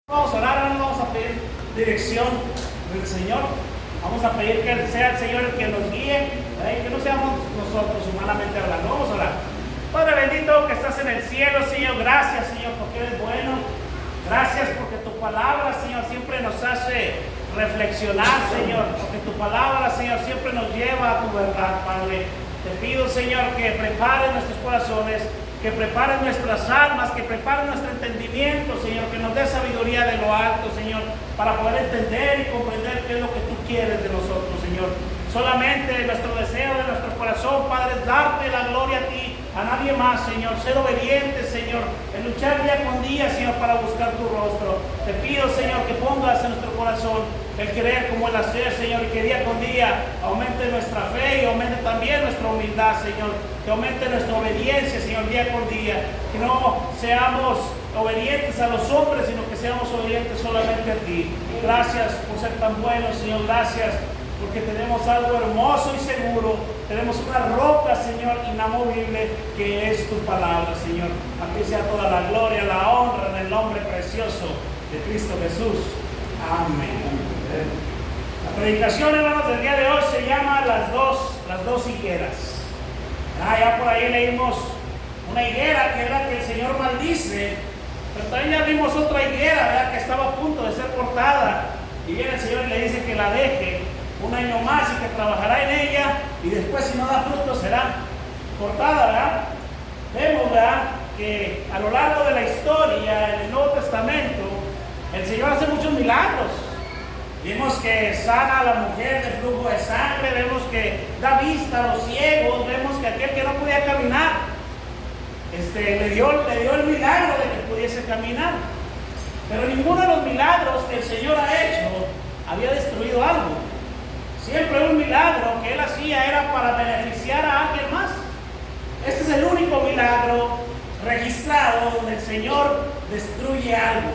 Vamos a orar, ahora vamos a pedir dirección del Señor. Vamos a pedir que sea el Señor el que nos guíe, que no seamos nosotros humanamente hablando. Vamos a orar. Padre bendito que estás en el cielo, Señor, gracias, Señor, porque eres bueno. Gracias porque tu palabra, Señor, siempre nos hace reflexionar, Señor, porque tu palabra, Señor, siempre nos lleva a tu verdad, Padre. Te pido, Señor, que prepares nuestros corazones, que prepares nuestras almas, que prepares nuestro entendimiento, Señor, que nos dé sabiduría de lo alto, Señor, para poder entender y comprender qué es lo que tú quieres de nosotros, Señor. Solamente nuestro deseo de nuestro corazón, Padre, es darte la gloria a ti, a nadie más, Señor. Ser obedientes, Señor, en luchar día con día, Señor, para buscar tu rostro. Te pido, Señor, que pongas en nuestro corazón el querer como el hacer, Señor, y que día con día aumente nuestra fe y aumente también nuestra humildad, Señor. Que aumente nuestra obediencia, Señor, día con día. Que no seamos obedientes a los hombres, sino que seamos obedientes solamente a ti. Gracias por ser tan bueno, Señor. Gracias porque tenemos algo hermoso y seguro. Tenemos una roca, Señor, inamovible, que es tu palabra, Señor. A ti sea toda la gloria, la honra, en el nombre precioso de Cristo Jesús. Amén. La predicación, hermanos, del día de hoy se llama las dos higueras. Ya por ahí leímos una higuera que era que el Señor maldice, pero también ya vimos otra higuera, ¿verdad?, que estaba a punto de ser cortada, y viene el Señor y le dice que la deje un año más y que trabajará en ella, y después, si no da fruto, será cortada, ¿verdad? Vemos, ¿verdad?, que a lo largo de la historia en el Nuevo Testamento el Señor hace muchos milagros. Vimos que sana a la mujer de flujo de sangre, vemos que da vista a los ciegos, vemos que aquel que no podía caminar, le dio el milagro de que pudiese caminar. Pero ninguno de los milagros que el Señor ha hecho había destruido algo. Siempre un milagro que Él hacía era para beneficiar a alguien más. Este es el único milagro registrado donde el Señor destruye algo.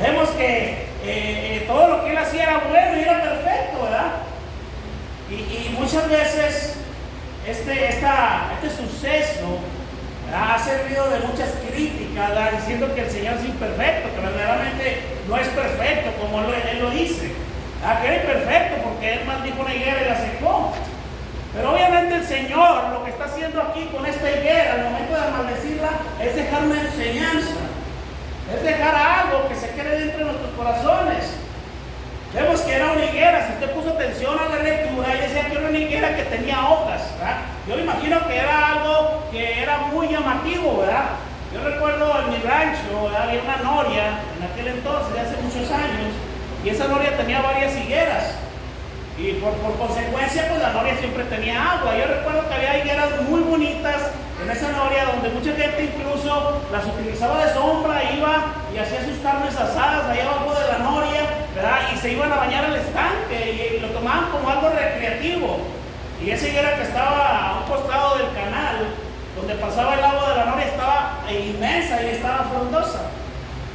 Vemos que todo lo que Él hacía era bueno y era perfecto, ¿verdad? Y muchas veces este suceso, ¿verdad?, ha servido de muchas críticas, ¿verdad?, diciendo que el Señor es imperfecto, que verdaderamente no es perfecto como Él lo dice, ¿verdad?, que era imperfecto porque Él maldijo una higuera y la secó. Pero obviamente el Señor lo que está haciendo aquí con esta higuera al momento de maldecirla es dejar una enseñanza. Es dejar algo que se quede dentro de nuestros corazones. Vemos que era una higuera. Si usted puso atención a la lectura, y decía que era una higuera que tenía hojas, ¿verdad? Yo me imagino que era algo que era muy llamativo, ¿verdad? Yo recuerdo en mi rancho, ¿verdad?, había una noria en aquel entonces, de hace muchos años, y esa noria tenía varias higueras. Y por consecuencia, pues la noria siempre tenía agua. Yo recuerdo que había higueras muy bonitas en esa noria, donde mucha gente incluso las utilizaba de sombra, iba y hacía sus carnes asadas allá abajo de la noria, ¿verdad?, y se iban a bañar al estanque y lo tomaban como algo recreativo. Y esa higuera que estaba a un costado del canal, donde pasaba el agua de la noria, estaba inmensa y estaba frondosa.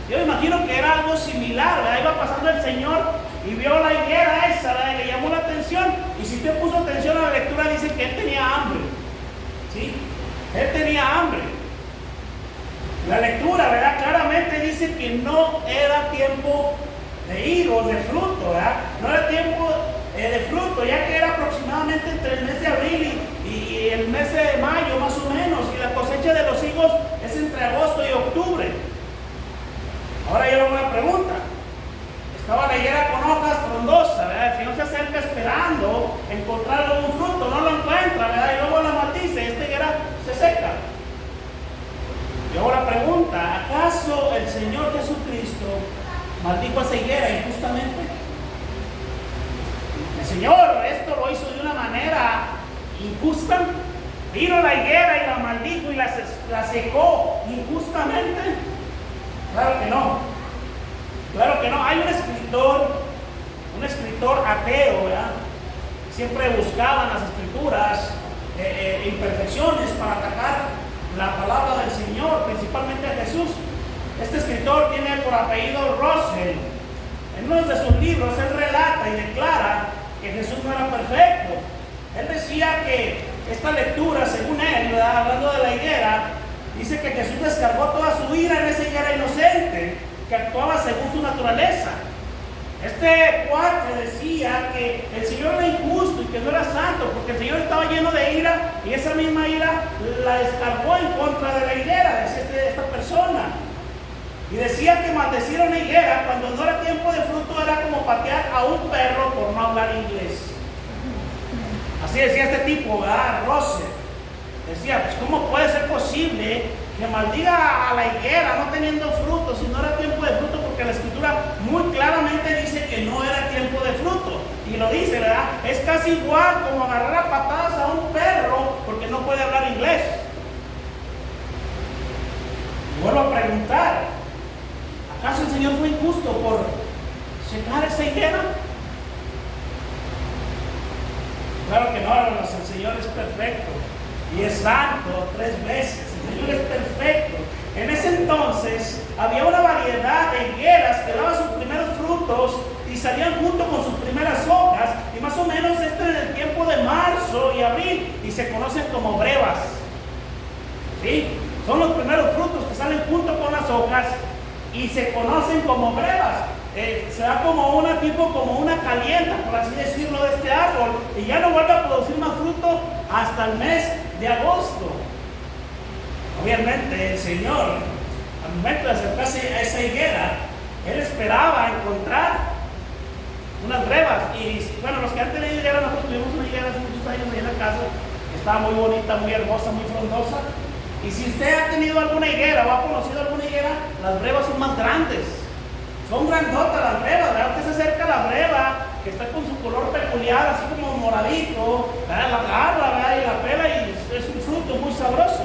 Yo me imagino que era algo similar, ¿verdad? Iba pasando el Señor y vio la higuera esa, ¿verdad?, y le llamó la atención. Y si usted puso atención a la lectura, dice que Él tenía hambre, ¿sí? Él tenía hambre. La lectura, ¿verdad?, claramente dice que no era tiempo de higos, de fruto, ¿verdad? No era tiempo de fruto, ya que era aproximadamente entre el mes de abril y el mes de mayo, más o menos. Y la cosecha de los higos es entre agosto y octubre. Ahora yo le hago una pregunta. Estaba la higuera con hojas frondosas, ¿verdad? El Señor se acerca esperando encontrar algún fruto, no lo encuentra, ¿verdad? Y luego la matiza y esta higuera se seca. Y ahora pregunta, ¿acaso el Señor Jesucristo maldijo a esa higuera injustamente? El Señor esto lo hizo de una manera injusta. Vino la higuera y la maldijo y la secó injustamente. Claro que no. Claro que no. Hay un escritor ateo, ¿verdad? Siempre buscaban las escrituras imperfecciones para atacar la palabra del Señor, principalmente a Jesús. Este escritor tiene por apellido Russell. En uno de sus libros él relata y declara que Jesús no era perfecto. Él decía que esta lectura, según él, ¿verdad?, hablando de la higuera, dice que Jesús descargó toda su ira en esa higuera inocente, que actuaba según su naturaleza. Este cuate decía que el Señor era injusto y que no era santo, porque el Señor estaba lleno de ira y esa misma ira la descargó en contra de la higuera, decía esta persona. Y decía que maldecir a una higuera cuando no era tiempo de fruto era como patear a un perro por no hablar inglés. Así decía este tipo, ¿verdad? Russell. Decía, pues ¿cómo puede ser posible que maldiga a la higuera no teniendo fruto si no era tiempo de fruto? Porque la Escritura muy claramente dice que no era tiempo de fruto. Y lo dice, ¿verdad? Es casi igual como agarrar a patadas a un perro porque no puede hablar inglés. Y vuelvo a preguntar, ¿acaso el Señor fue injusto por secar esa higuera? Claro que no, hermanos, el Señor es perfecto y es santo 3 veces. El Señor es perfecto. En ese entonces había una variedad de higueras que daban sus primeros frutos y salían junto con sus primeras hojas, y más o menos esto en el tiempo de marzo y abril, y se conocen como brevas. ¿Sí? Son los primeros frutos que salen junto con las hojas y se conocen como brevas. Se da como una tipo, como una calienta, por así decirlo, de este árbol, y ya no vuelve a producir más fruto hasta el mes de agosto. Obviamente el Señor, al momento de acercarse a esa higuera, Él esperaba encontrar unas brevas. Y bueno, los que han tenido higuera, nosotros tuvimos una higuera hace muchos años ahí en la casa, estaba muy bonita, muy hermosa, muy frondosa. Y si usted ha tenido alguna higuera o ha conocido alguna higuera, las brevas son más grandes. Son grandotas las brevas, ¿verdad? Usted se acerca a la breva, que está con su color peculiar, así como moradito, ¿verdad? La agarra, ¿verdad? Y la pela, y es un fruto muy sabroso.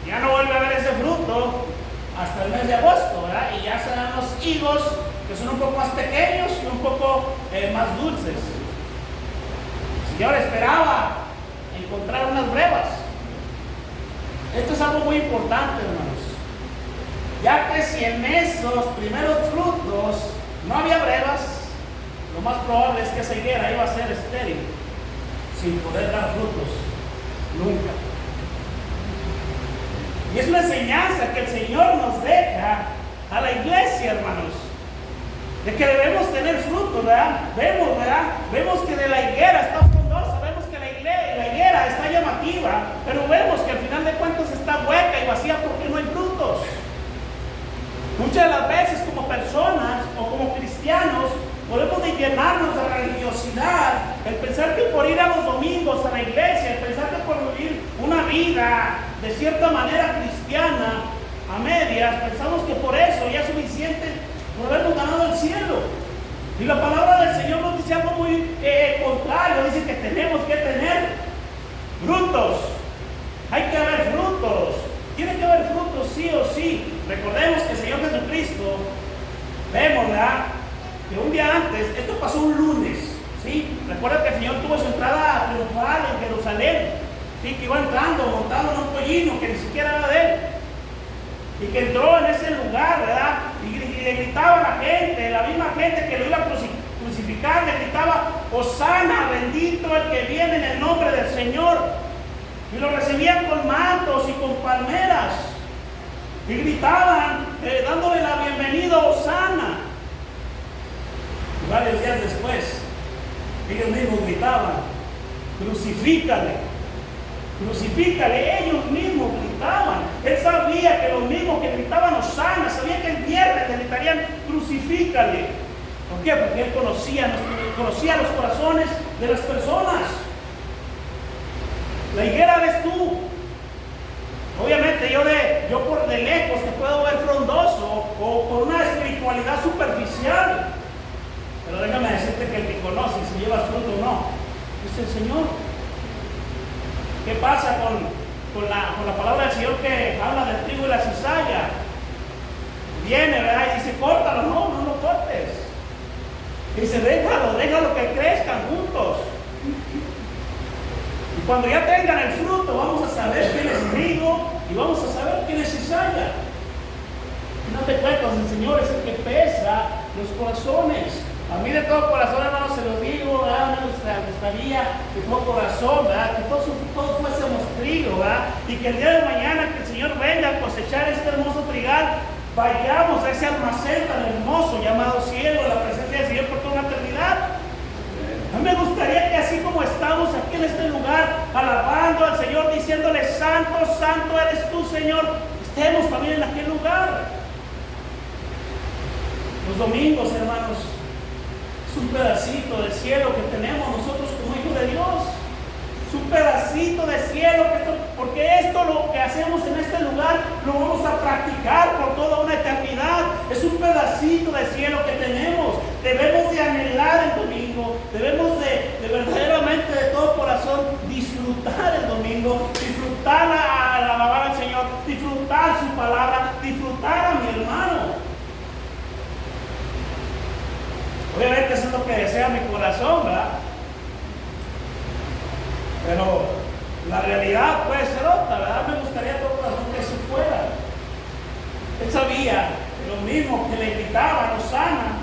Ya no vuelve a ver ese fruto hasta el mes de agosto, ¿verdad? Y ya se dan los higos, que son un poco más pequeños y un poco más dulces. El Señor esperaba encontrar unas brevas. Esto es algo muy importante, hermanos. Ya que si en esos primeros frutos no había brevas, lo más probable es que esa higuera iba a ser estéril, sin poder dar frutos, nunca. Y es una enseñanza que el Señor nos deja a la iglesia, hermanos, de que debemos tener frutos, ¿verdad? Vemos que de la higuera está frondosa, vemos que la higuera está llamativa, pero vemos que al final de cuentas está hueca y vacía porque no hay frutos. Muchas de las veces como personas o como cristianos podemos de llenarnos de religiosidad, el pensar que por ir a los domingos a la iglesia, el pensar que por vivir una vida de cierta manera cristiana a medias, pensamos que por eso ya es suficiente por habernos ganado el cielo. Y la palabra del Señor nos dice algo muy contrario, dice que tenemos que tener frutos. Hay que haber frutos. Tiene que haber frutos sí o sí. Recordemos que el Señor Jesucristo, vemos, ¿verdad?, que un día antes, esto pasó un lunes, ¿sí? Recuerda que el Señor tuvo su entrada triunfal en Jerusalén, ¿sí? Que iba entrando, montado en un pollino que ni siquiera era de él, y que entró en ese lugar, ¿verdad? Y le gritaba a la gente, la misma gente que lo iba a crucificar, le gritaba: Hosana, bendito el que viene en el nombre del Señor. Y lo recibían con mantos y con palmeras. Y gritaban, dándole la bienvenida a Hosana. Y varios días después, ellos mismos gritaban: crucifícale, crucifícale. Ellos mismos gritaban. Él sabía que los mismos que gritaban Hosana, sabía que el viernes le gritarían: crucifícale. ¿Por qué? Porque él conocía los corazones de las personas. La higuera eres tú. Obviamente yo por de lejos te puedo ver frondoso o con una espiritualidad superficial, pero déjame decirte que el que conoce si llevas fruto o no es el Señor. ¿Qué pasa con la palabra del Señor que habla del trigo y la cizalla? Viene, ¿verdad?, y dice: córtalo. No lo cortes. Dice: déjalo que crezcan juntos. Y cuando ya tengan el fruto, vamos a saber quién es trigo y vamos a saber quién es cizalla. No te cuentas, el Señor es el que pesa los corazones. A mí de todo corazón, hermanos, se lo digo, ¿verdad? Me gustaría de todo corazón, ¿verdad?, que todos fuésemos trigo, ¿verdad? Y que el día de mañana que el Señor venga a cosechar este hermoso trigal, vayamos a ese almacén tan hermoso llamado cielo, en la presencia del Señor por toda una eternidad. A mí me gustaría que así como estamos aquí en este lugar, alabando al Señor, diciéndole, santo, santo eres tú, Señor, estemos también en aquel lugar. Los domingos, hermanos, es un pedacito del cielo que tenemos nosotros como hijos de Dios. Es un pedacito de cielo, porque esto lo que hacemos en este lugar lo vamos a practicar por toda una eternidad. Es un pedacito de cielo que tenemos. Debemos de anhelar el domingo, debemos de verdaderamente de todo corazón disfrutar el domingo, disfrutar al alabar al Señor, disfrutar su palabra, disfrutar a mi hermano. Obviamente eso es lo que desea mi corazón, ¿verdad? Pero la realidad puede ser otra, ¿verdad? Me gustaría de todo corazón que eso fuera. Él sabía que lo mismo que le gritaban, Hosana,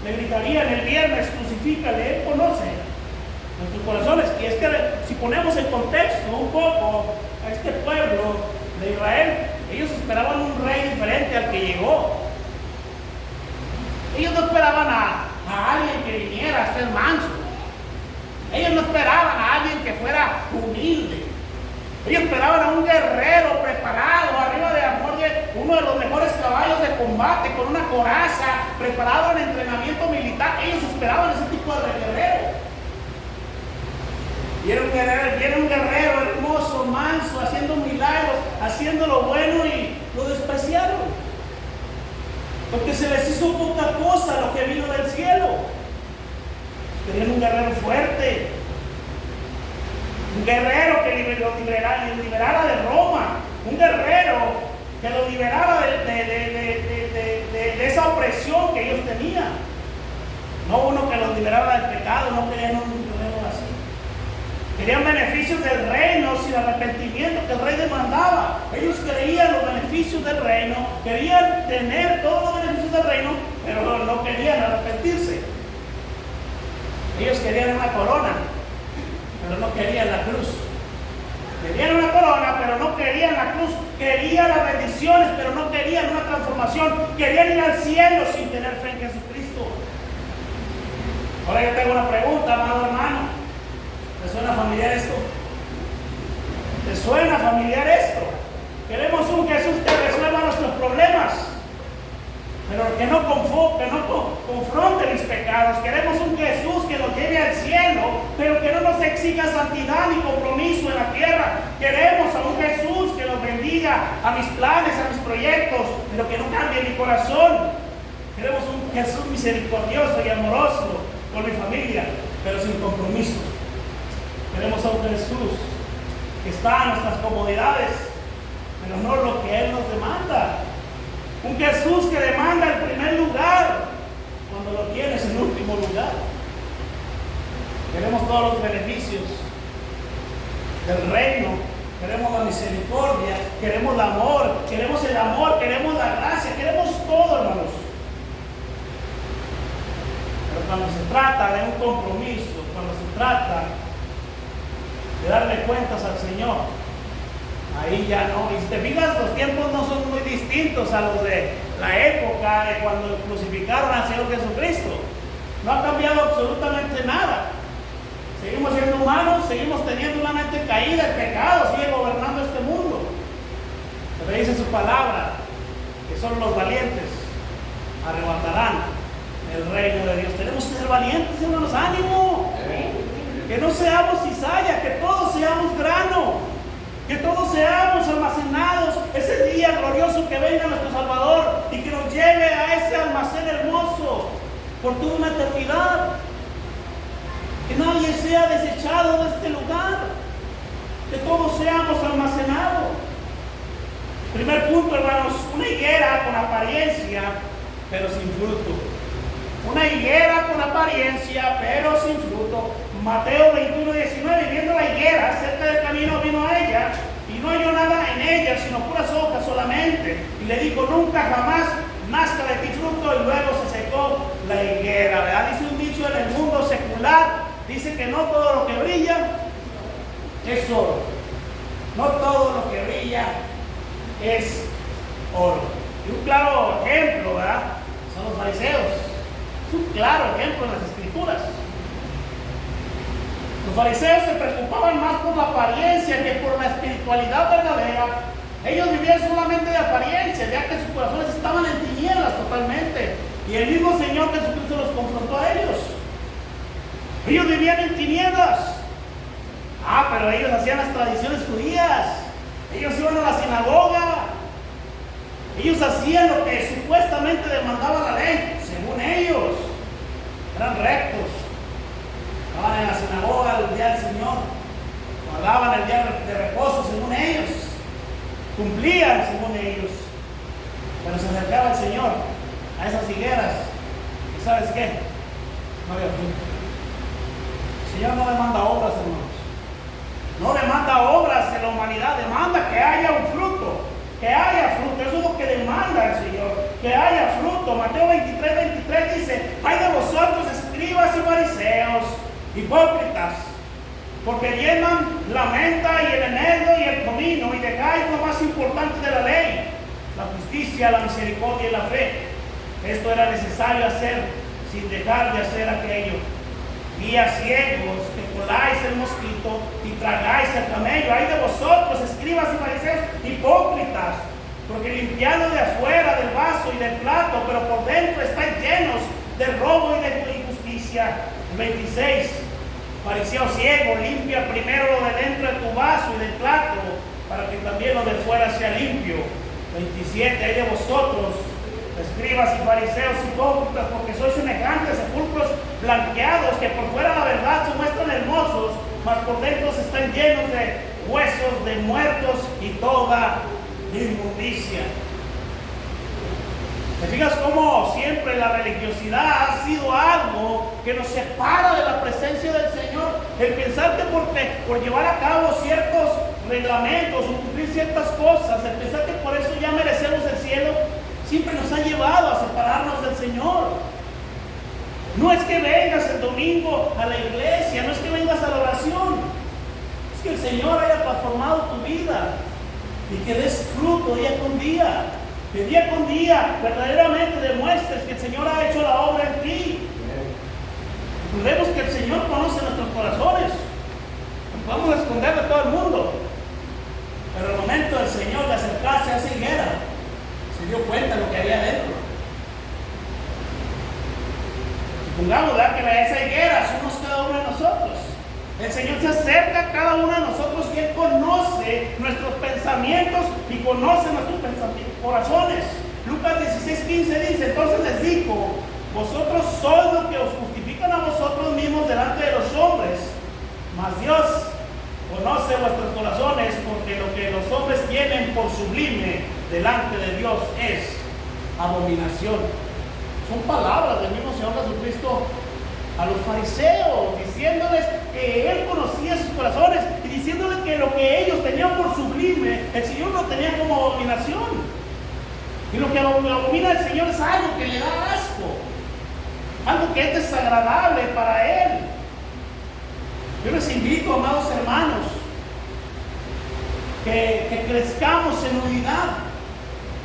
le gritarían el viernes, crucifícale. Él conoce nuestros corazones. Y es que si ponemos en contexto un poco a este pueblo de Israel, ellos esperaban un rey diferente al que llegó. Ellos no esperaban a alguien que viniera a ser manso. Ellos no esperaban a alguien que fuera humilde. Ellos esperaban a un guerrero preparado, arriba de uno de los mejores caballos de combate, con una coraza, preparado en entrenamiento militar. Ellos esperaban ese tipo de guerrero. Y era un guerrero hermoso, manso, haciendo milagros, haciendo lo bueno, y lo despreciaron. Porque se les hizo poca cosa lo que vino del cielo. Querían un guerrero fuerte, un guerrero que lo liberara de Roma, un guerrero que lo liberara de esa opresión que ellos tenían. No uno que los liberara del pecado, no querían un guerrero así. Querían beneficios del reino sin arrepentimiento que el rey demandaba. Ellos querían los beneficios del reino, querían tener todos los beneficios del reino, pero no querían arrepentirse. Ellos querían una corona, pero no querían la cruz. Querían una corona, pero no querían la cruz. Querían las bendiciones, pero no querían una transformación. Querían ir al cielo sin tener fe en Jesucristo. Ahora yo tengo una pregunta, amado hermano. ¿Te suena familiar esto? ¿Te suena familiar esto? Queremos un Jesús que resuelva nuestros problemas, pero que no confronte mis pecados. Queremos un Jesús que nos lleve al cielo, pero que no nos exija santidad ni compromiso en la tierra. Queremos a un Jesús que nos bendiga a mis planes, a mis proyectos, pero que no cambie mi corazón. Queremos un Jesús misericordioso y amoroso con mi familia, pero sin compromiso. Queremos a un Jesús que está en nuestras comodidades, pero no lo que Él nos demanda. Un Jesús que demanda el primer lugar cuando lo tienes en último lugar. Queremos todos los beneficios del reino, queremos la misericordia, queremos el amor, queremos la gracia, queremos todo, hermanos. Pero cuando se trata de un compromiso, cuando se trata de darle cuentas al Señor, ahí ya no. Y si te fijas, los tiempos no son muy distintos a los de la época de cuando crucificaron al Señor Jesucristo. No ha cambiado absolutamente nada. Seguimos siendo humanos, seguimos teniendo una mente caída, el pecado sigue gobernando este mundo. Pero dice su palabra que solo los valientes arrebatarán el reino de Dios. Tenemos que ser valientes, hermanos, ánimo. Que no seamos cizalla, que todos seamos grano, que todos seamos almacenados ese día glorioso que venga nuestro Salvador y que nos lleve a ese almacén hermoso por toda una eternidad. Que nadie sea desechado de este lugar, que todos seamos almacenados. Primer punto, hermanos, una higuera con apariencia pero sin fruto. Una higuera con apariencia pero sin fruto. Mateo 21:19, viendo la higuera cerca del camino, vino a ella y no halló nada en ella sino puras hojas solamente, y le dijo: nunca jamás nazca de ti fruto. Y luego se secó la higuera, ¿verdad? Dice un dicho en el mundo secular, dice que no todo lo que brilla es oro, no todo lo que brilla es oro. Y un claro ejemplo, ¿verdad? Son los fariseos. Es un claro ejemplo en las Escrituras. Los fariseos se preocupaban más por la apariencia que por la espiritualidad verdadera. Ellos vivían solamente de apariencia, ya que sus corazones estaban en tinieblas totalmente. Y el mismo Señor Jesucristo los confrontó a ellos. Ellos vivían en tinieblas. Pero ellos hacían las tradiciones judías. Ellos iban a la sinagoga. Ellos hacían lo que supuestamente demandaba la ley, según ellos. Eran rectos. Estaban en la sinagoga el día del Señor. Guardaban el día de reposo, según ellos. Cumplían, según ellos. Pero se acercaba el Señor a esas higueras. ¿Y sabes qué? No había fruto. El Señor no demanda obras, hermanos. No demanda obras en la humanidad, demanda que haya un fruto, que haya fruto. Eso es lo que demanda el Señor, que haya fruto. Mateo 23 dice: ay de vosotros, escribas y fariseos, hipócritas, porque llenan la menta y el eneldo y el comino, y dejáis lo más importante de la ley, la justicia, la misericordia y la fe. Esto era necesario hacer sin dejar de hacer aquello. Guías ciegos, que coláis el mosquito y tragáis el camello. Ay de vosotros, escribas y fariseos, hipócritas, porque limpiando de afuera del vaso y del plato, pero por dentro estáis llenos de robo y de injusticia. 26. Fariseo ciego, limpia primero lo de dentro de tu vaso y del plato, para que también lo de fuera sea limpio. 27. Ay de vosotros, escribas y fariseos hipócritas, porque sois semejantes a sepulcros blanqueados, que por fuera la verdad se muestran hermosos, mas por dentro están llenos de huesos de muertos y toda inmundicia. ¿Te fijas cómo siempre la religiosidad ha sido algo que nos separa de la presencia del Señor? El pensar que por llevar a cabo ciertos reglamentos o cumplir ciertas cosas, el pensar que por eso ya merecemos el cielo, siempre nos ha llevado a separarnos del Señor. No es que vengas el domingo a la iglesia, no es que vengas a la oración, es que el Señor haya transformado tu vida y que des fruto día con día, que día con día verdaderamente demuestres que el Señor ha hecho la obra en ti. Recordemos que el Señor conoce nuestros corazones, nos podemos esconder de todo el mundo, pero el momento del Señor de acercarse a esa higuera, se dio cuenta de lo que había dentro. Supongamos, ¿verdad?, que esa higuera somos cada uno de nosotros. El Señor se acerca a cada uno de nosotros y Él conoce nuestros pensamientos y conoce nuestros corazones. Lucas 16:15 dice: entonces les dijo: vosotros sois los que os justifican a vosotros mismos delante de los hombres, mas Dios conoce vuestros corazones, porque lo que los hombres tienen por sublime delante de Dios es abominación. Son palabras del mismo Señor Jesucristo a los fariseos, diciéndoles que Él conocía sus corazones y diciéndoles que lo que ellos tenían por sublime, el Señor lo tenía como abominación. Y lo que abomina el Señor es algo que le da asco, algo que es desagradable para Él. Yo les invito, amados hermanos, que crezcamos en unidad,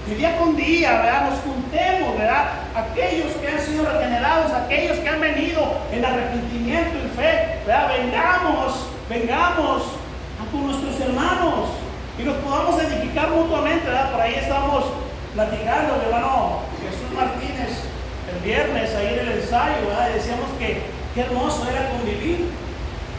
que día con día, ¿verdad?, nos juntemos, ¿verdad?, aquellos que han sido regenerados, aquellos que han venido en arrepentimiento y fe, ¿verdad?, vengamos con nuestros hermanos y nos podamos edificar mutuamente, ¿verdad? Por ahí estamos platicando, mi hermano Jesús Martínez, el viernes ahí en el ensayo, ¿verdad?, y decíamos que qué hermoso era convivir,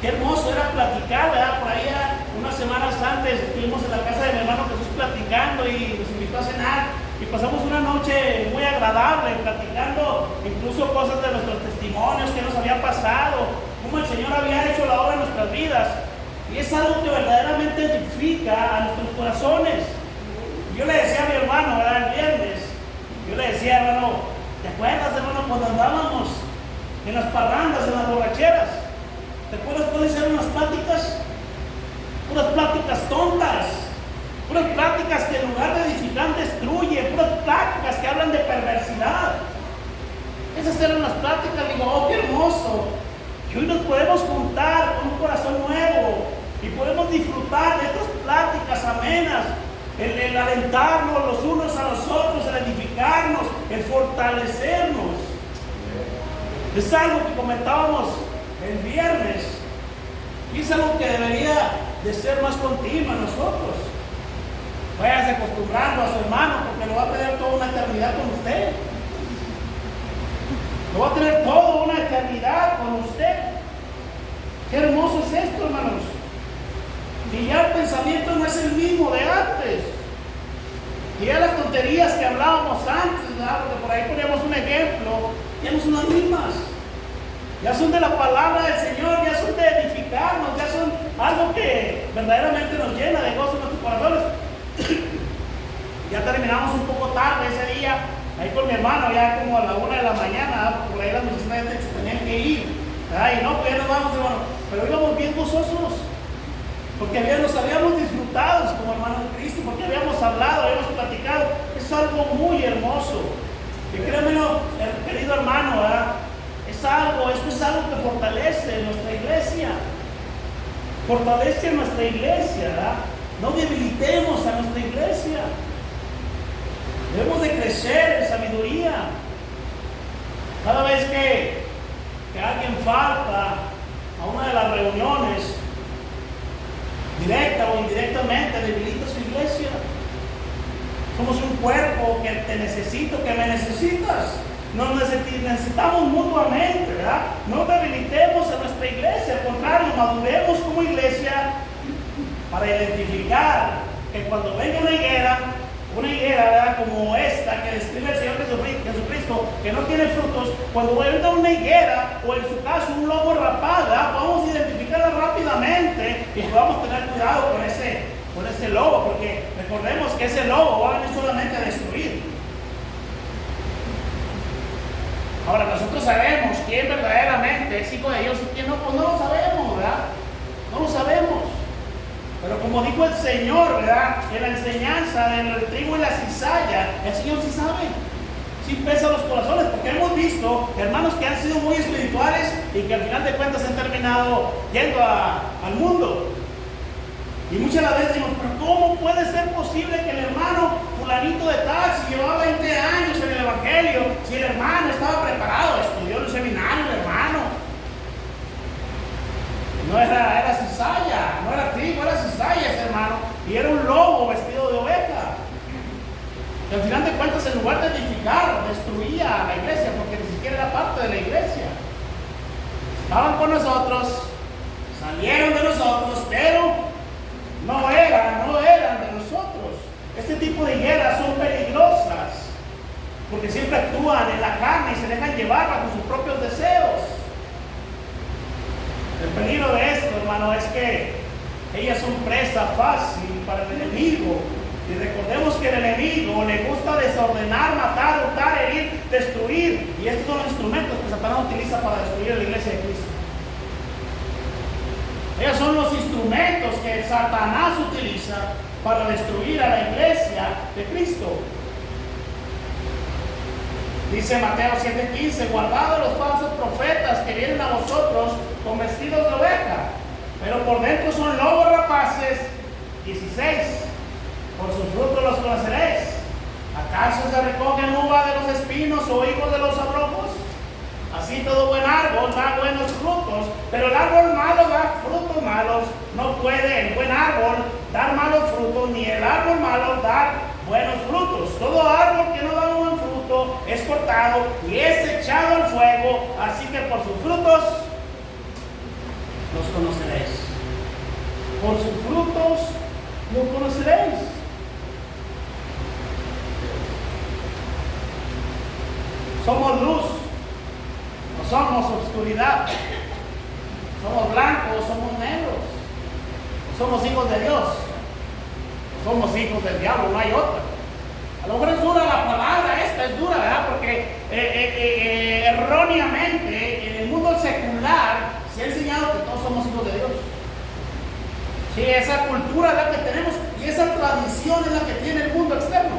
qué hermoso era platicar, ¿verdad? Por ahí unas semanas antes estuvimos en la casa de mi hermano Jesús platicando y nos invitó a cenar y pasamos una noche muy agradable platicando incluso cosas de nuestros testimonios, que nos había pasado, cómo el Señor había hecho la obra en nuestras vidas, y es algo que verdaderamente edifica a nuestros corazones. Yo le decía a mi hermano, ¿verdad?, el viernes, yo le decía: hermano, ¿te acuerdas, hermano, cuando andábamos en las parrandas, en las borracheras? ¿Te acuerdas cuáles eran las pláticas? Puras pláticas tontas, puras pláticas que en lugar de edificar destruyen, puras pláticas que hablan de perversidad. Esas eran las pláticas. Digo, oh, qué hermoso. Y hoy nos podemos juntar con un corazón nuevo y podemos disfrutar de estas pláticas amenas el alentarnos los unos a los otros, el edificarnos, el fortalecernos. Es algo que comentábamos el viernes y es algo que debería de ser más continuo en nosotros. Váyase acostumbrando a su hermano porque lo va a tener toda una eternidad con usted. Lo va a tener toda una eternidad con usted. Qué hermoso es esto, hermanos. Y ya el pensamiento no es el mismo de antes. Y ya las tonterías que hablábamos antes, ¿verdad? Porque por ahí poníamos un ejemplo, ya no son las mismas. Ya son de la palabra del Señor, ya son de edificarnos, ya son algo que verdaderamente nos llena de gozo en nuestros corazones. Ya terminamos un poco tarde ese día, ahí con mi hermano, ya como a la 1 de la mañana, por ahí las muchachas se tenían que ir. Ay, no, pues ya nos vamos, hermano. Pero íbamos bien gozosos, porque nos habíamos disfrutado como hermanos de Cristo, porque habíamos hablado, habíamos platicado. Es algo muy hermoso. Y créanmelo, querido hermano, ¿verdad? Esto es algo que fortalece nuestra iglesia. Fortalece nuestra iglesia, ¿verdad? No debilitemos a nuestra iglesia. Debemos de crecer en sabiduría. Cada vez que alguien falta a una de las reuniones, directa o indirectamente debilita su iglesia. Somos un cuerpo que te necesito, que me necesitas. Nos necesitamos mutuamente, ¿verdad? No debilitemos a nuestra iglesia, al contrario, maduremos como iglesia para identificar que cuando venga una higuera, ¿verdad? Como esta que describe el Señor Jesucristo, que no tiene frutos, cuando venga una higuera, o en su caso un lobo rapada, podemos identificarla rápidamente y podamos tener cuidado con ese lobo, porque recordemos que ese lobo va a venir solamente a destruir. Ahora, nosotros sabemos quién verdaderamente es hijo de Dios y quién no, pues no lo sabemos, ¿verdad? No lo sabemos. Pero como dijo el Señor, ¿verdad? En la enseñanza del trigo y la cizalla, el Señor sí sabe, sí pesa los corazones, porque hemos visto hermanos que han sido muy espirituales y que al final de cuentas han terminado yendo al mundo. Y muchas de las veces decimos, pero ¿cómo puede ser posible que el hermano fulanito de tal, si llevaba 20 años en el evangelio, si el hermano estaba preparado, estudió en el seminario, el hermano? No era cizalla, no era trigo, era cizalla ese hermano, y era un lobo vestido de oveja. Y al final de cuentas, en lugar de edificar, destruía a la iglesia, porque ni siquiera era parte de la iglesia. Estaban con nosotros, salieron de nosotros, pero no eran de nosotros. Este tipo de higueras son peligrosas, porque siempre actúan en la carne y se dejan llevar bajo sus propios deseos. El peligro de esto, hermano, es que ellas son presa fácil para el enemigo. Y recordemos que el enemigo le gusta desordenar, matar, hurtar, herir, destruir. Y estos son los instrumentos que Satanás utiliza para destruir a la iglesia de Cristo. Ellos son los instrumentos que Satanás utiliza para destruir a la iglesia de Cristo. Dice Mateo 7:15, guardad de los falsos profetas que vienen a vosotros con vestidos de oveja, pero por dentro son lobos rapaces. 16, por sus frutos los conoceréis. ¿Acaso se recogen uva de los espinos o higos de los abrojos? Así todo buen árbol da buenos frutos, pero el árbol malo da frutos malos. No puede el buen árbol dar malos frutos, ni el árbol malo dar buenos frutos. Todo árbol que no da un buen fruto es cortado y es echado al fuego. Así que por sus frutos los conoceréis. Por sus frutos los conoceréis. Somos luz. No somos oscuridad, somos blancos, somos negros, somos hijos de Dios, somos hijos del diablo, no hay otra. A lo mejor es dura la palabra, esta es dura, ¿verdad? Porque erróneamente en el mundo secular se ha enseñado que todos somos hijos de Dios. Sí, esa cultura es la que tenemos y esa tradición es la que tiene el mundo externo.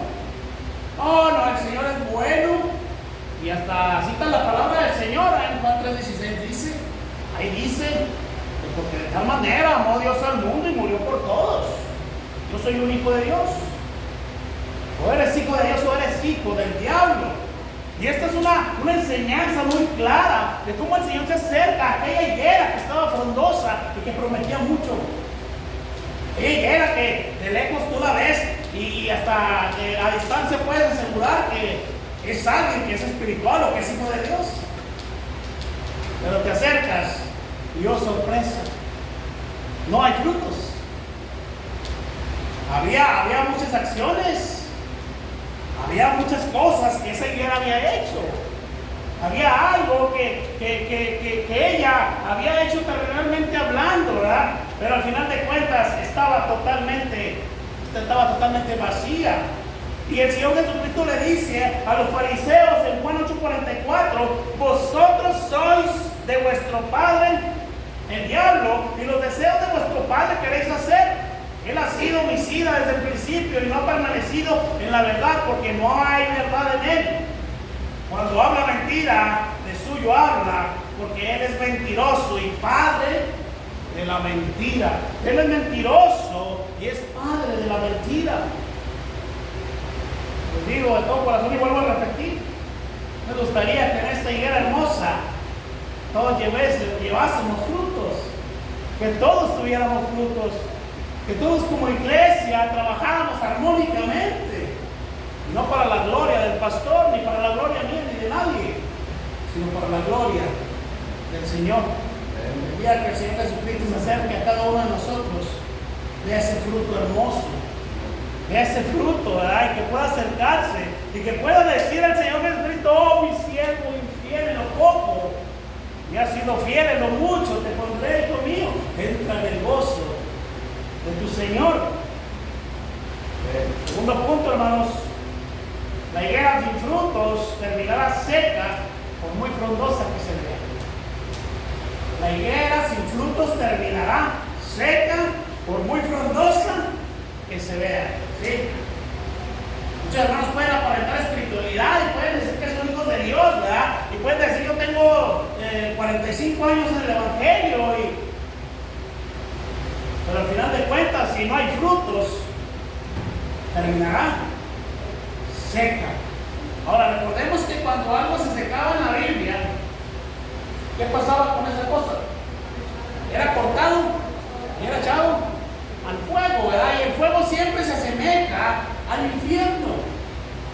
Oh, no, el Señor es bueno. Y hasta cita la palabra del Señor en Juan 3:16 dice que porque de tal manera amó Dios al mundo y murió por todos. Yo soy un hijo de Dios. O eres hijo de Dios o eres hijo del diablo. Y esta es una enseñanza muy clara de cómo el Señor se acerca a aquella higuera que estaba frondosa y que prometía mucho. Aquella higuera que de lejos tú la ves y hasta a distancia puedes asegurar que es alguien que es espiritual o que es hijo de Dios. Pero te acercas y oh sorpresa, no hay frutos. Había muchas acciones, había muchas cosas que esa higuera había hecho. Había algo que ella había hecho terrenalmente hablando, ¿verdad? Pero al final de cuentas estaba totalmente vacía. Y el Señor Jesucristo le dice a los fariseos en Juan 8:44: vosotros sois de vuestro padre el diablo, y los deseos de vuestro padre queréis hacer. Él ha sido homicida desde el principio y no ha permanecido en la verdad, porque no hay verdad en él. Cuando habla mentira, de suyo habla, porque él es mentiroso y padre de la mentira. Él es mentiroso y es padre de la mentira. Les digo de todo corazón y vuelvo a repetir: me gustaría que en esta higuera hermosa todos llevásemos frutos, que todos tuviéramos frutos, que todos como iglesia trabajáramos armónicamente, y no para la gloria del pastor, ni para la gloria mía, ni de nadie, sino para la gloria del Señor. El día que el Señor Jesucristo se acerque a cada uno de nosotros, vea ese fruto hermoso, vea ese fruto, ¿verdad? Y que pueda acercarse y que pueda decir al Señor Jesucristo: oh, mi siervo infiel en lo poco, me has sido fiel en lo mucho, te pondré, hijo mío, entra en el gozo de tu Señor. Segundo punto, hermanos: la higuera sin frutos terminará seca, por muy frondosa que se vea. La higuera sin frutos terminará seca, por muy frondosa que se vea. ¿Sí? Muchos hermanos pueden aparentar espiritualidad y pueden decir que son hijos de Dios, ¿verdad? Y pueden decir: yo tengo 45 años en el Evangelio, pero al final de cuentas, si no hay frutos, terminará seca. Ahora, recordemos que cuando algo se secaba en la Biblia, ¿qué pasaba con esa cosa? Era cortado y era echado al fuego, ¿verdad? Y el fuego siempre se asemeja al infierno.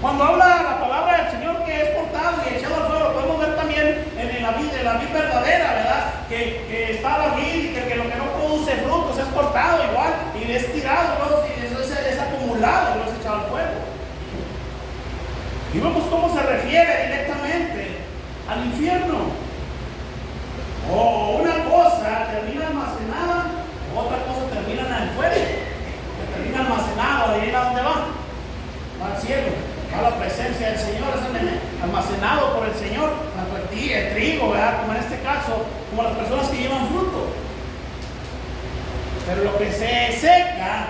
Cuando habla la palabra del Señor que es cortado y echado al fuego, podemos ver también en la vid verdadera, ¿verdad? Que está la vid y que lo que no produce frutos es cortado igual y es tirado, ¿no? Y eso es acumulado y no es echado al fuego. Y vemos cómo se refiere directamente al infierno. O una cosa termina almacenada, o otra cosa termina en el fuego. Que termina almacenado, adivina dónde va. Va al cielo. A la presencia del Señor, es almacenado por el Señor, tanto el trigo, ¿verdad? Como en este caso, como las personas que llevan fruto. Pero lo que se seca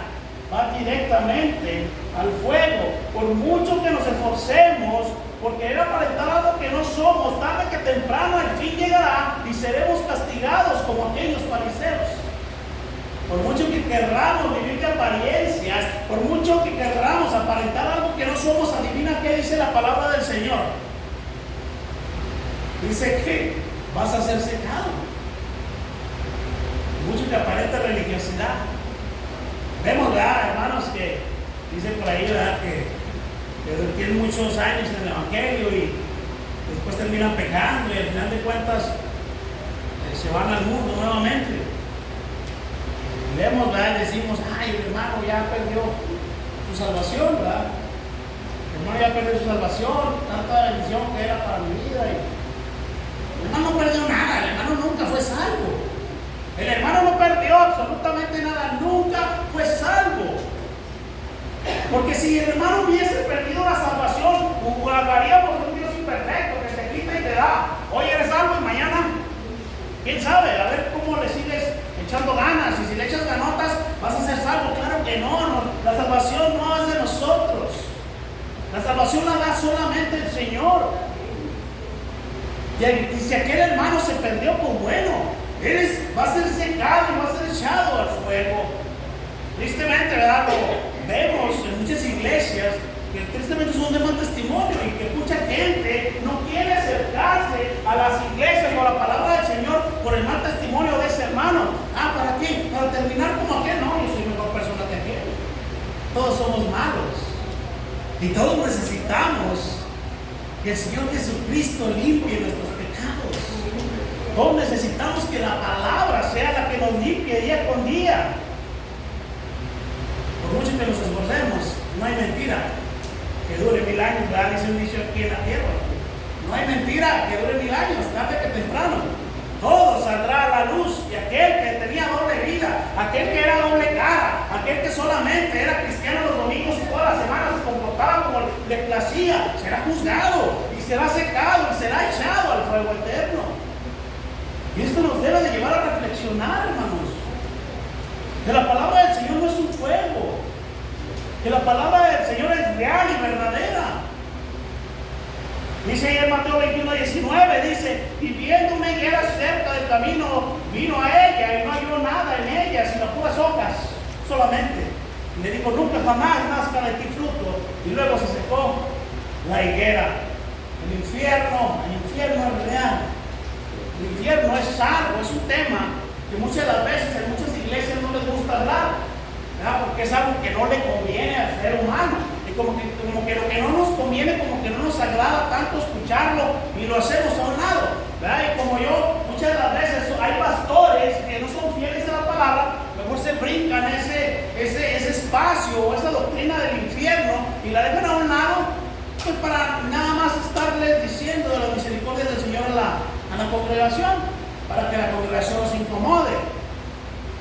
va directamente al fuego. Por mucho que nos esforcemos por querer aparentar algo que no somos, tarde que temprano el fin llegará y seremos castigados como aquellos fariseos. Por mucho que querramos vivir de apariencias, por mucho que querramos aparentar algo que no somos, adivina qué dice la palabra del Señor. Dice que vas a ser secado. Por mucho que aparente religiosidad. Vemos, ¿verdad, hermanos? Que dice por ahí, ¿verdad? Que tienen muchos años en el Evangelio y después terminan pecando y al final de cuentas se van al mundo nuevamente. Vemos, ¿verdad? Y decimos: ay, el hermano ya perdió su salvación, ¿verdad? El hermano ya perdió su salvación, tanta bendición que era para mi vida. Y el hermano no perdió nada, el hermano nunca fue salvo. El hermano no perdió absolutamente nada, nunca fue salvo. Porque si el hermano hubiese perdido la salvación, hablaríamos de un Dios imperfecto que te quita y te da. Hoy eres salvo y mañana, quién sabe, a ver cómo le sigues echando ganas, y si le echas ganotas vas a ser salvo. Claro que no, la salvación no es de nosotros, la salvación la da solamente el Señor. Y si aquel hermano se perdió, pues bueno, va a ser secado y va a ser echado al fuego. Tristemente, ¿verdad? Lo vemos en muchas iglesias que tristemente son de mal testimonio y que mucha gente no quiere acercarse a las iglesias o a la palabra del Señor por el mal testimonio de ese hermano. ¿Para qué? Para terminar como aquel. No, yo soy mejor persona que aquel. Todos somos malos y todos necesitamos que el Señor Jesucristo limpie nuestros pecados. Todos necesitamos que la palabra sea la que nos limpie día con día. Por mucho que nos esforcemos, no hay mentira que dure 1000 años, ¿verdad? Dice un dicho aquí en la tierra. No hay mentira que dure 1000 años, tarde que temprano. Todo saldrá a la luz, y aquel que tenía doble vida, aquel que era doble cara, aquel que solamente era cristiano los domingos y todas las semanas se comportaba como le placía, será juzgado y será secado y será echado al fuego eterno. Y esto nos debe de llevar a reflexionar, hermanos, que la palabra del Señor no es un juego, que la palabra del Señor es real y verdadera. Dice ahí en Mateo 21:19, dice, y viendo una higuera cerca del camino, vino a ella y no halló nada en ella, sino puras hojas solamente. Y le dijo, nunca jamás nazca de ti fruto. Y luego se secó la higuera. El infierno es real. El infierno es algo, es un tema que muchas de las veces en muchas iglesias no les gusta hablar, ¿verdad? Porque es algo que no le conviene al ser humano. Como que lo que no nos conviene, como que no nos agrada tanto escucharlo y lo hacemos a un lado, ¿verdad? Y como yo, muchas de las veces hay pastores que no son fieles a la palabra, mejor se brincan ese espacio o esa doctrina del infierno y la dejan a un lado, pues para nada más estarles diciendo de la misericordia del Señor a la congregación, para que la congregación no se incomode.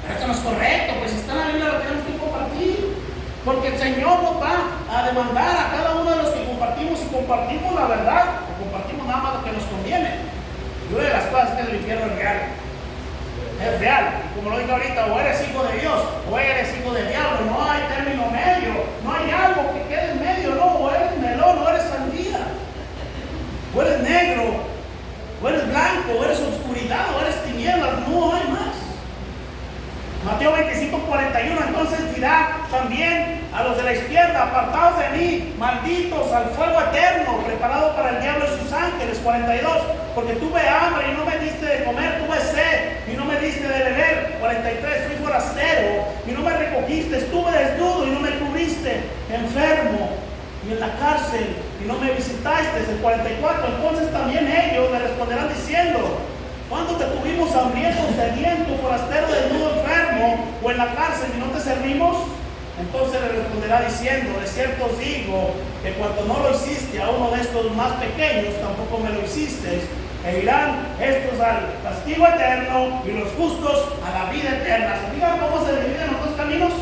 Pero esto no es correcto, pues si está en la Biblia lo tenemos que compartir. Porque el Señor nos va a demandar a cada uno de los que compartimos, y compartimos la verdad o compartimos nada más lo que nos conviene. Y una de las cosas que el infierno es real. Es real. Y como lo dije ahorita, o eres hijo de Dios o eres hijo del diablo. No hay término medio. No hay algo que quede en medio. No, o eres melón o eres sandía. O eres negro, o eres blanco, o eres oscuridad, o eres tinieblas. No hay más. Mateo 25:41, entonces dirá también a los de la izquierda, apartados de mí, malditos al fuego eterno, preparado para el diablo y sus ángeles. 42, porque tuve hambre y no me diste de comer, tuve sed y no me diste de beber. 43, fui forastero y no me recogiste, estuve desnudo y no me cubriste, enfermo y en la cárcel y no me visitaste. El 44, entonces también ellos me responderán diciendo, ¿cuándo te tuvimos hambriento, sediento, forastero, desnudo, enfermo o en la cárcel y no te servimos? Entonces le responderá diciendo, de cierto os digo que cuando no lo hiciste a uno de estos más pequeños, tampoco me lo hiciste. E irán estos al castigo eterno y los justos a la vida eterna. ¿Se fijan cómo se dividen los dos caminos?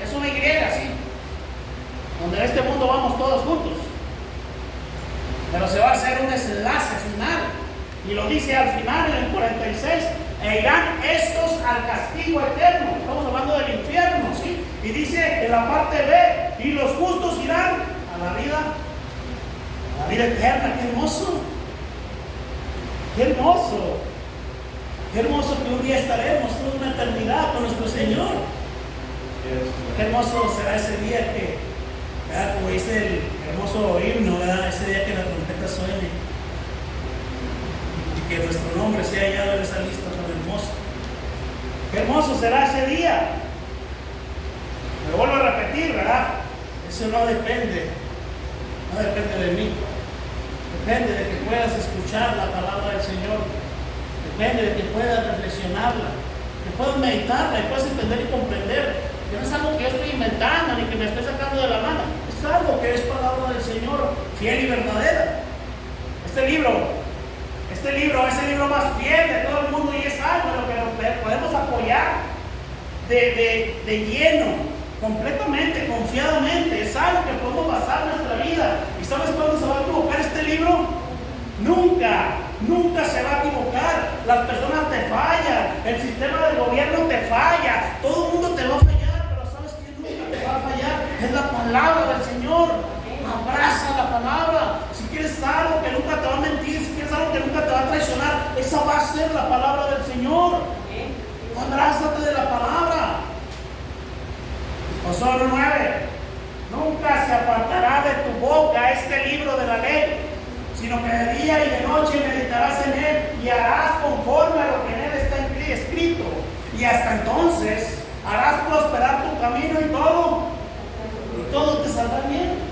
Es una Y, así, donde en este mundo vamos todos juntos. Pero se va a hacer un desenlace final. Y lo dice al final en el 46, e irán estos al castigo eterno. Estamos hablando del infierno, ¿sí? Y dice en la parte B, y los justos irán a la vida eterna. ¡Qué hermoso! ¡Qué hermoso! ¡Qué hermoso que un día estaremos toda una eternidad con nuestro Señor! ¡Qué hermoso será ese día que, ¿verdad? Como dice el hermoso himno, ¿verdad? Ese día que la trompeta suene, que nuestro nombre sea hallado en esa lista tan hermosa. Qué hermoso será ese día. Me vuelvo a repetir, ¿verdad? Eso no depende de mí. Depende de que puedas escuchar la palabra del Señor. Depende de que puedas reflexionarla, que puedas meditarla y puedas entender y comprender. Que no es algo que yo estoy inventando ni que me esté sacando de la mano. Es algo que es palabra del Señor, fiel y verdadera. Este libro es el libro más fiel de todo el mundo y es algo en lo que nos podemos apoyar de lleno, completamente, confiadamente. Es algo que podemos basar nuestra vida. ¿Y sabes cuándo se va a equivocar este libro? Nunca se va a equivocar. Las personas te fallan, el sistema del gobierno te falla, todo el mundo te va a fallar, pero ¿sabes qué? Nunca te va a fallar. Es la palabra del Señor. Abraza la palabra. Si quieres algo que nunca te va a mentir, si quieres algo que nunca te va a traicionar, esa va a ser la palabra del Señor. Abrázate de la palabra. Josué 1:9. No nunca se apartará de tu boca este libro de la ley, sino que de día y de noche meditarás en él y harás conforme a lo que en él está escrito. Y hasta entonces harás prosperar tu camino y todo te saldrá bien.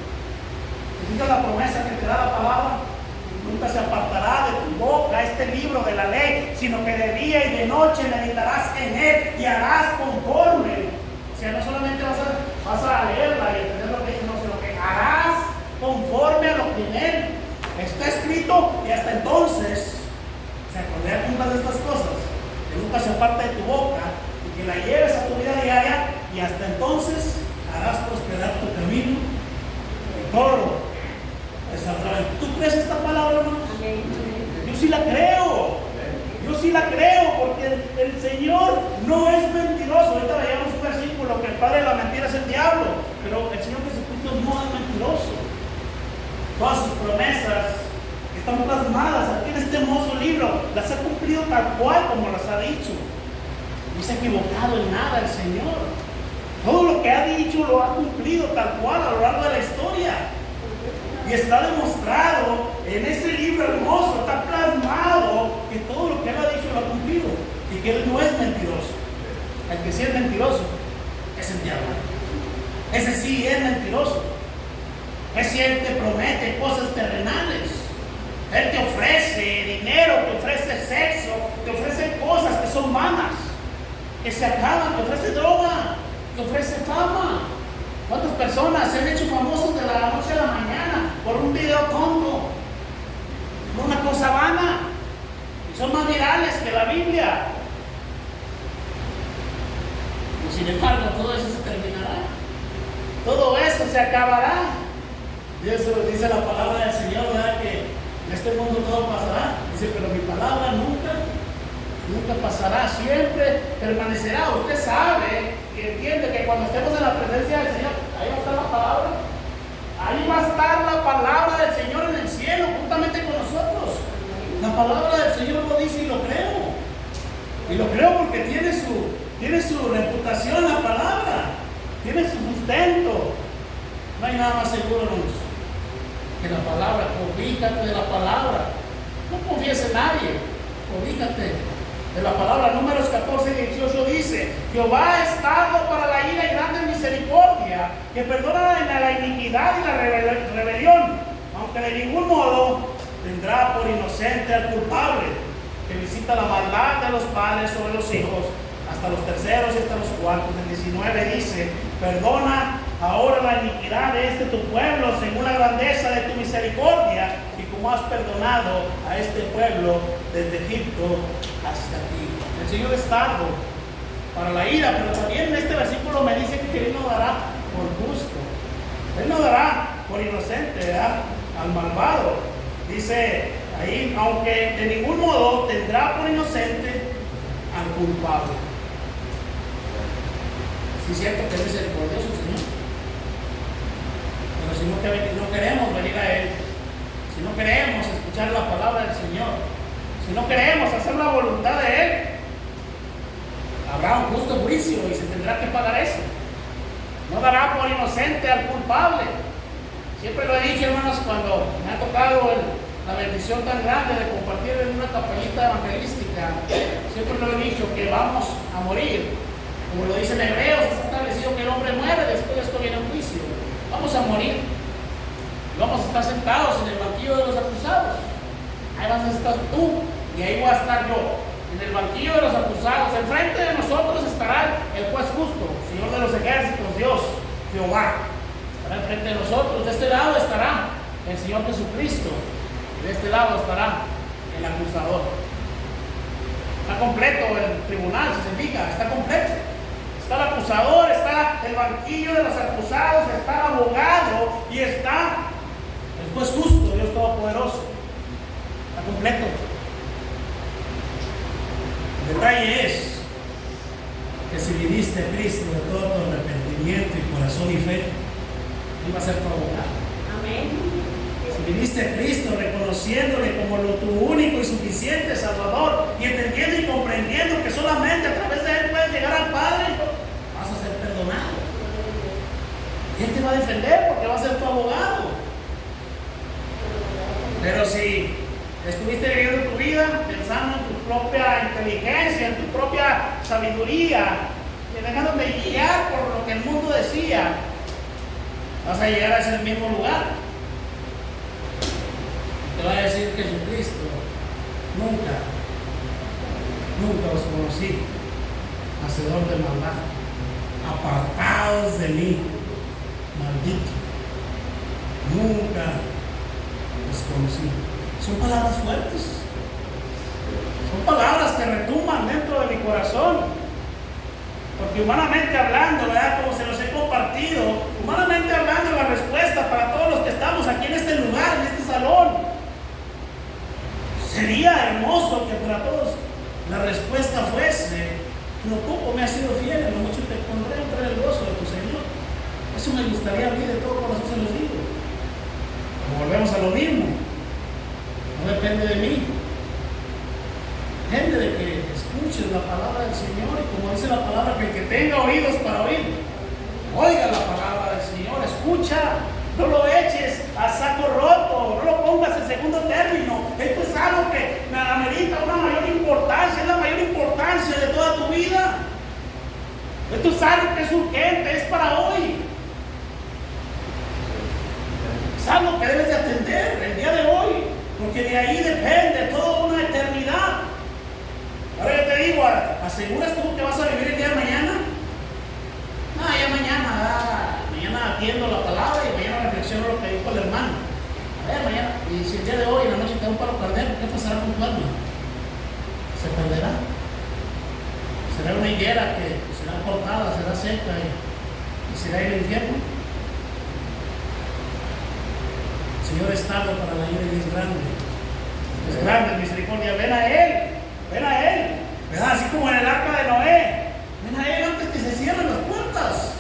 Te la promesa que te da la palabra. Nunca se apartará de tu boca este libro de la ley, sino que de día y de noche meditarás en él y harás conforme. O sea, no solamente vas a leerla y entender lo que dice, no, sino que harás conforme a lo que en él está escrito. Y hasta entonces, o sea, cuando ya cumplas estas cosas, que nunca se aparte de tu boca y que la lleves a tu vida diaria, y hasta entonces harás prosperar tu camino y todo te saldrá bien. ¿Tú crees esta palabra, hermanos? Yo sí la creo. Yo sí la creo, porque el Señor no es mentiroso. Ahorita veíamos un versículo que el padre de la mentira es el diablo, pero el Señor Jesucristo no es mentiroso. Todas sus promesas están plasmadas aquí en este hermoso libro, las ha cumplido tal cual como las ha dicho. No se ha equivocado en nada el Señor. Todo lo que ha dicho lo ha cumplido tal cual a lo largo de la historia. Y está demostrado en ese libro hermoso, está plasmado que todo lo que él ha dicho lo ha cumplido y que él no es mentiroso. El que sí es mentiroso es el diablo. Ese sí es mentiroso. Ese él te promete cosas terrenales. Él te ofrece dinero, te ofrece sexo, te ofrece cosas que son vanas, que se acaban, te ofrece droga, te ofrece fama. ¿Cuántas personas se han hecho famosos de la noche a la mañana por un video tonto, por una cosa vana? Y son más virales que la Biblia. Y sin embargo, todo eso se terminará. Todo eso se acabará. Y eso dice la palabra del Señor, ¿verdad? Que en este mundo todo pasará. Dice, pero mi palabra nunca pasará, siempre permanecerá. Usted sabe y entiende que cuando estemos en la presencia del Señor, ahí va a estar la palabra. Ahí va a estar la palabra del Señor en el cielo, juntamente con nosotros. La palabra del Señor lo dice y lo creo. Y lo creo porque tiene su reputación la palabra. Tiene su sustento. No hay nada más seguro, hermanos, que la palabra. Cobíjate de la palabra. No confíes en nadie. Cobíjate de la palabra. Números 14:18 dice: Jehová es tardo para la ira y grande en misericordia, que perdona la iniquidad y la rebelión, aunque de ningún modo tendrá por inocente al culpable, que visita la maldad de los padres sobre los hijos, hasta los terceros y hasta los cuartos. El 19 dice: perdona ahora la iniquidad de este tu pueblo, según la grandeza de tu misericordia, y como has perdonado a este pueblo desde Egipto hasta aquí. El Señor es tardo para la ira, pero también en este versículo me dice que Él no dará por justo. Él no dará por inocente, ¿verdad?, al malvado. Dice ahí, aunque de ningún modo tendrá por inocente al culpable. Sí, es cierto que es misericordioso el Señor, pero si no queremos venir a Él, si no queremos escuchar la palabra del Señor, si no queremos hacer la voluntad de Él, habrá un justo juicio y se tendrá que pagar eso. No dará por inocente al culpable. Siempre lo he dicho, hermanos, cuando me ha tocado la bendición tan grande de compartir en una capellita evangelística, siempre lo he dicho, que vamos a morir. Como lo dice en Hebreos, está establecido que el hombre muere, después de esto viene un juicio. Vamos a morir. Vamos a estar sentados en el banquillo de los acusados. Ahí vas a estar tú y ahí voy a estar yo, en el banquillo de los acusados. Enfrente de nosotros estará el juez justo, Señor de los ejércitos, Dios, Jehová. Estará enfrente de nosotros. De este lado estará el Señor Jesucristo, y de este lado estará el acusador. Está completo el tribunal, si se fija, está completo. Está el acusador, está el banquillo de los acusados, está el abogado y está el juez justo, Dios Todopoderoso. Está completo. El detalle es que si viniste a Cristo de todo tu arrepentimiento y corazón y fe, Él va a ser tu abogado. Amén. Si viniste a Cristo reconociéndole como tu único y suficiente Salvador y entendiendo y comprendiendo que solamente a través de Él puedes llegar al Padre, vas a ser perdonado. Él te va a defender porque va a ser tu abogado. Pero si estuviste viviendo tu vida pensando en tu propia inteligencia, en tu propia sabiduría, y dejándote guiar por lo que el mundo decía, vas a llegar a ese mismo lugar. Y te va a decir Jesucristo: nunca os conocí, hacedor de maldad, apartados de mí, maldito. Nunca os conocí. Son palabras fuertes, son palabras que retumban dentro de mi corazón, porque humanamente hablando, ¿verdad? Como se los he compartido, humanamente hablando, la respuesta para todos los que estamos aquí en este lugar, en este salón, sería hermoso que para todos la respuesta fuese: lo poco me has sido fiel, en lo mucho te pondré entre el gozo de tu Señor. Eso me gustaría a mí, de todo corazón se los digo. Pero volvemos a lo mismo. No depende de mí. Depende de que escuches la palabra del Señor. Y como dice la palabra, que el que tenga oídos para oír, oiga la palabra del Señor. Escucha. No lo eches a saco roto. No lo pongas en segundo término. Esto es algo que amerita una mayor importancia. Es la mayor importancia de toda tu vida. Esto es algo que es urgente. Es para hoy. Es algo que debes de atender el día de hoy, porque de ahí depende toda una eternidad. Ahora yo te digo, ¿aseguras tú que vas a vivir el día de mañana? No, ya mañana atiendo la palabra y mañana reflexiono lo que dijo el hermano. A ver, mañana, y si el día de hoy, en la noche te da un paro cardíaco, ¿qué pasará con tu alma? ¿Se perderá? ¿Será una higuera que será cortada, será seca y será el infierno? El Señor es tardo para la ira y es grande. Es grande misericordia. Ven a Él. ¿Verdad? Así como en el arca de Noé. Ven a Él antes que se cierren las puertas.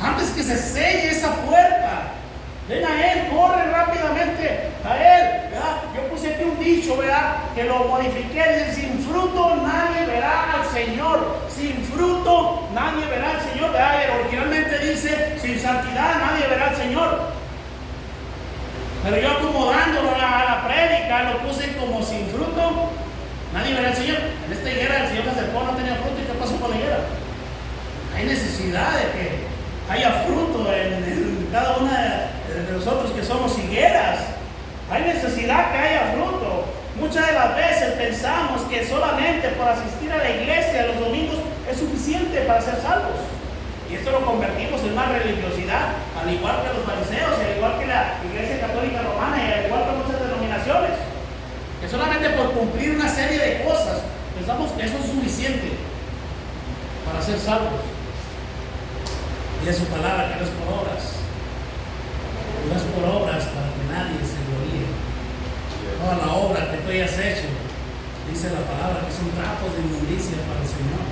Antes que se selle esa puerta. Ven a Él, corre rápidamente a Él. ¿Verdad? Yo puse aquí un dicho, ¿verdad? Que lo modifiqué. Dice: sin fruto nadie verá al Señor. Sin fruto nadie verá al Señor. ¿Verdad? Originalmente dice: sin santidad nadie verá al Señor. Pero yo, acomodándolo a la prédica, lo puse como: sin fruto nadie verá al Señor. En esta higuera el Señor se acercó, no tenía fruto. ¿Y qué pasó con la higuera? Hay necesidad de que haya fruto en cada una de nosotros que somos higueras. Hay necesidad que haya fruto. Muchas de las veces pensamos que solamente por asistir a la iglesia los domingos es suficiente para ser salvos. Y esto lo convertimos en una religiosidad, al igual que los fariseos, y al igual que la Iglesia Católica Romana, y al igual que muchas denominaciones, que solamente por cumplir una serie de cosas pensamos que eso es suficiente para ser salvos. Y es su palabra, que no es por obras. No es por obras para que nadie se gloríe. Toda la obra que tú hayas hecho, dice la palabra, que son trapos de inmundicia para el Señor.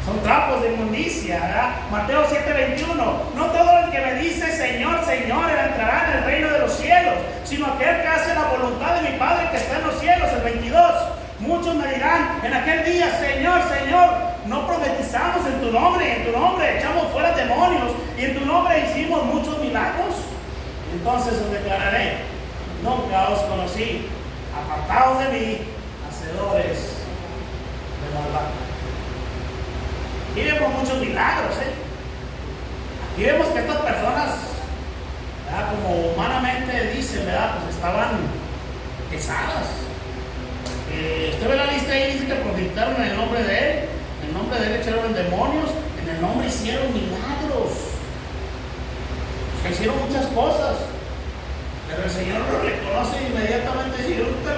Son trapos de inmundicia, ¿verdad? Mateo 7:21. No todo el que me dice Señor, Señor, entrará en el reino de los cielos, sino aquel que hace la voluntad de mi Padre que está en los cielos. El 22. Muchos me dirán en aquel día: Señor, Señor, no profetizamos en tu nombre echamos fuera demonios, y en tu nombre hicimos muchos milagros. Entonces os declararé: nunca os conocí, apartados de mí, hacedores de maldad. Aquí vemos muchos milagros, Aquí vemos que estas personas, ¿verdad?, como humanamente dicen, ¿verdad?, pues estaban pesadas. Usted ve la lista ahí, dice que profetizaron en el nombre de Él, en el nombre de Él echaron demonios, en el nombre hicieron milagros. Se hicieron muchas cosas, pero el Señor los reconoce inmediatamente y dice: nunca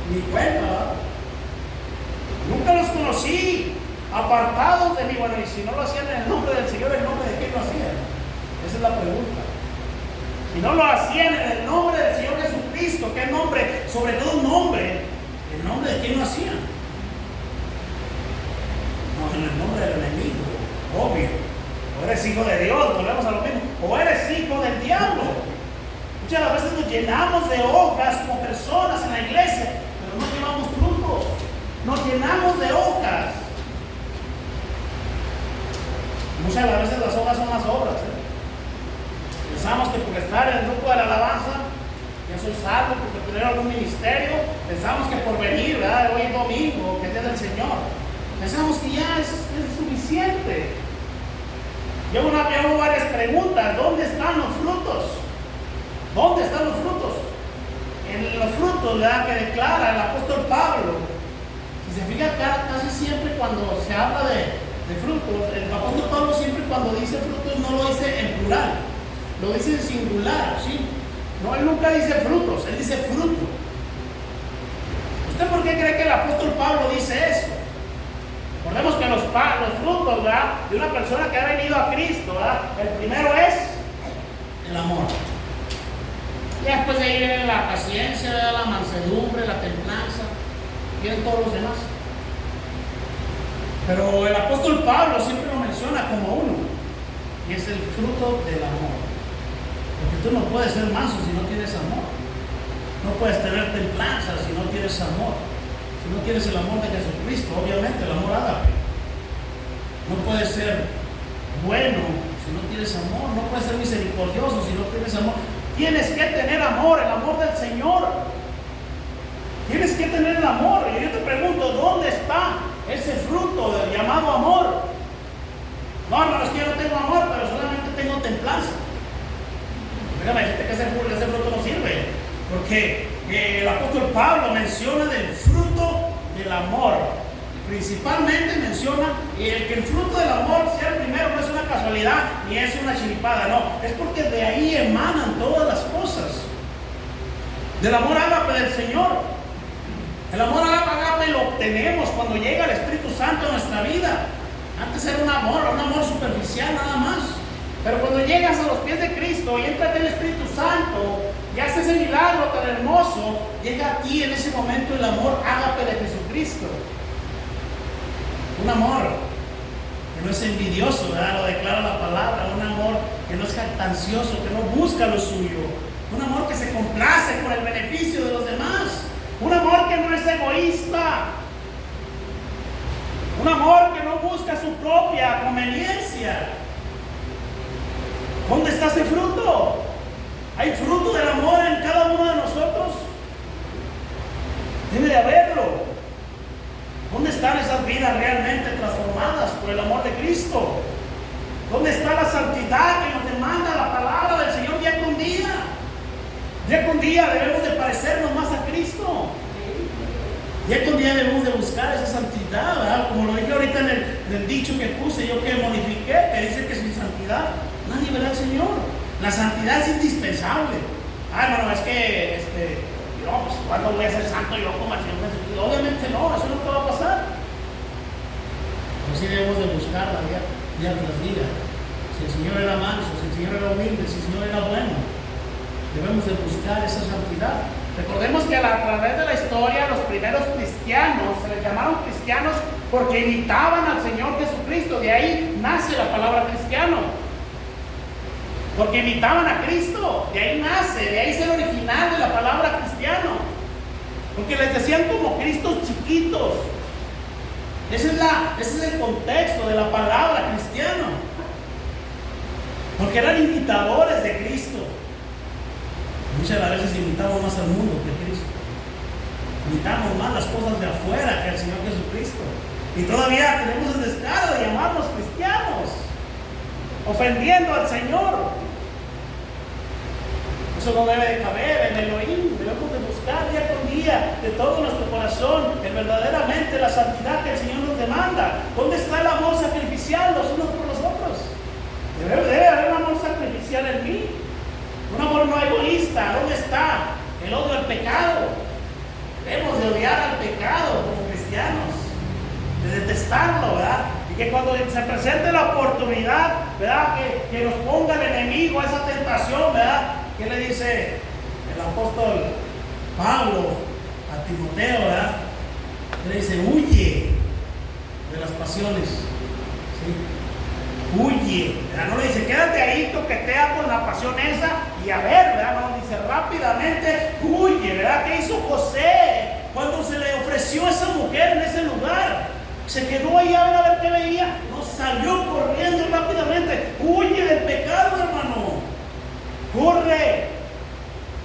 ni cuenta, ¿verdad? Nunca los conocí, apartados de mí. Bueno, y si no lo hacían en el nombre del Señor, ¿en nombre de quién lo hacían? Esa es la pregunta. Si no lo hacían en el nombre del Señor Jesucristo, ¿qué nombre? Sobre todo un nombre. ¿En nombre de quién lo hacían? No, en el nombre del enemigo, obvio. O eres hijo de Dios, volvemos a lo mismo. O eres hijo del diablo. Muchas veces nos llenamos de hojas como personas en la iglesia, pero no llevamos frutos. Nos llenamos de hojas. Muchas veces las hojas son las obras. que por estar en el grupo de la alabanza ya soy salvo, porque tener algún ministerio, pensamos que por venir, ¿verdad? Hoy es domingo, que es día del Señor, pensamos que ya es suficiente. Yo hago varias preguntas. ¿Dónde están los frutos? ¿Dónde están los frutos? En los frutos, ¿verdad?, que declara el apóstol Pablo. Si se fija, casi siempre cuando se habla de frutos, el apóstol Pablo siempre cuando dice frutos no lo dice en plural, lo dice en singular, ¿sí? No, él nunca dice frutos, él dice fruto. ¿Usted por qué cree que el apóstol Pablo dice eso? Recordemos que los frutos, ¿verdad?, de una persona que ha venido a Cristo, ¿verdad?, el primero es el amor. Y después de ahí viene la paciencia, ¿verdad?, la mansedumbre, la templanza, vienen todos los demás. Pero el apóstol Pablo siempre lo menciona como uno, y es el fruto del amor. Porque tú no puedes ser manso si no tienes amor. No puedes tener templanza si no tienes amor. Si no tienes el amor de Jesucristo, obviamente el amor ágape. No puedes ser bueno si no tienes amor. No puedes ser misericordioso si no tienes amor. Tienes que tener amor, el amor del Señor. Tienes que tener el amor. Y yo te pregunto, ¿dónde está ese fruto del llamado amor? No, hermanos, que yo no tengo amor, pero solamente tengo templanza. Déjame decirte que ese fruto no sirve, porque el apóstol Pablo menciona del fruto del amor. Principalmente menciona que el fruto del amor sea el primero, no es una casualidad ni es una chiripada, no, es porque de ahí emanan todas las cosas. Del amor ágape del Señor. El amor ágape lo obtenemos cuando llega el Espíritu Santo a nuestra vida. Antes era un amor superficial nada más. Pero cuando llegas a los pies de Cristo y entra el Espíritu Santo y hace ese milagro tan hermoso, llega a ti en ese momento el amor ágape de Jesucristo. Un amor que no es envidioso, ¿verdad?, lo declara la palabra. Un amor que no es jactancioso, que no busca lo suyo. Un amor que se complace por el beneficio de los demás. Un amor que no es egoísta. Un amor que no busca su propia conveniencia. ¿Dónde está ese fruto? ¿Hay fruto del amor en cada uno de nosotros? Debe de haberlo. ¿Dónde están esas vidas realmente transformadas por el amor de Cristo? ¿Dónde está la santidad que nos demanda la palabra del Señor día con día? Día con día debemos de parecernos más a Cristo. Día con día debemos de buscar esa santidad, ¿verdad? Como lo dije ahorita en el dicho que puse, yo que modifiqué, que dice que sin santidad nadie verá al Señor. La santidad es indispensable. Hermano, es que no, pues ¿cuándo voy a ser santo yo como el Señor Jesucristo? Obviamente no, eso no te va a pasar. Pero sí debemos de buscarla día tras día. Si el Señor era manso, si el Señor era humilde, si el Señor era bueno, debemos de buscar esa santidad. Recordemos que a través de la historia los primeros cristianos se les llamaron cristianos porque imitaban al Señor Jesucristo. De ahí nace la palabra cristiano. Porque imitaban a Cristo, de ahí nace, de ahí es el original de la palabra cristiano. Porque les decían como Cristos chiquitos. Ese es el contexto de la palabra cristiano. Porque eran imitadores de Cristo. Muchas veces imitamos más al mundo que Cristo. Imitamos más las cosas de afuera que al Señor Jesucristo. Y todavía tenemos el descaro de llamarnos cristianos, ofendiendo al Señor. Eso no debe de caber en Elohim. Debemos de buscar día con día de todo nuestro corazón verdaderamente la santidad que el Señor nos demanda. ¿Dónde está el amor sacrificial los unos por los otros? Debe haber un amor sacrificial en mí. Un amor no egoísta. ¿Dónde está el odio al pecado? Debemos de odiar al pecado como cristianos, de detestarlo, ¿verdad? Y que cuando se presente la oportunidad, ¿verdad?, que nos ponga el enemigo esa tentación, ¿verdad?, ¿qué le dice el apóstol Pablo a Timoteo, ¿verdad? Le dice, huye de las pasiones, ¿sí? Huye, ¿verdad? No le dice, quédate ahí, toquetea con la pasión esa y a ver, ¿verdad? No, dice, rápidamente huye, ¿verdad? ¿Qué hizo José cuando se le ofreció a esa mujer en ese lugar? Se quedó ahí a ver qué veía, no, salió corriendo rápidamente. Huye del pecado, hermano. Corre.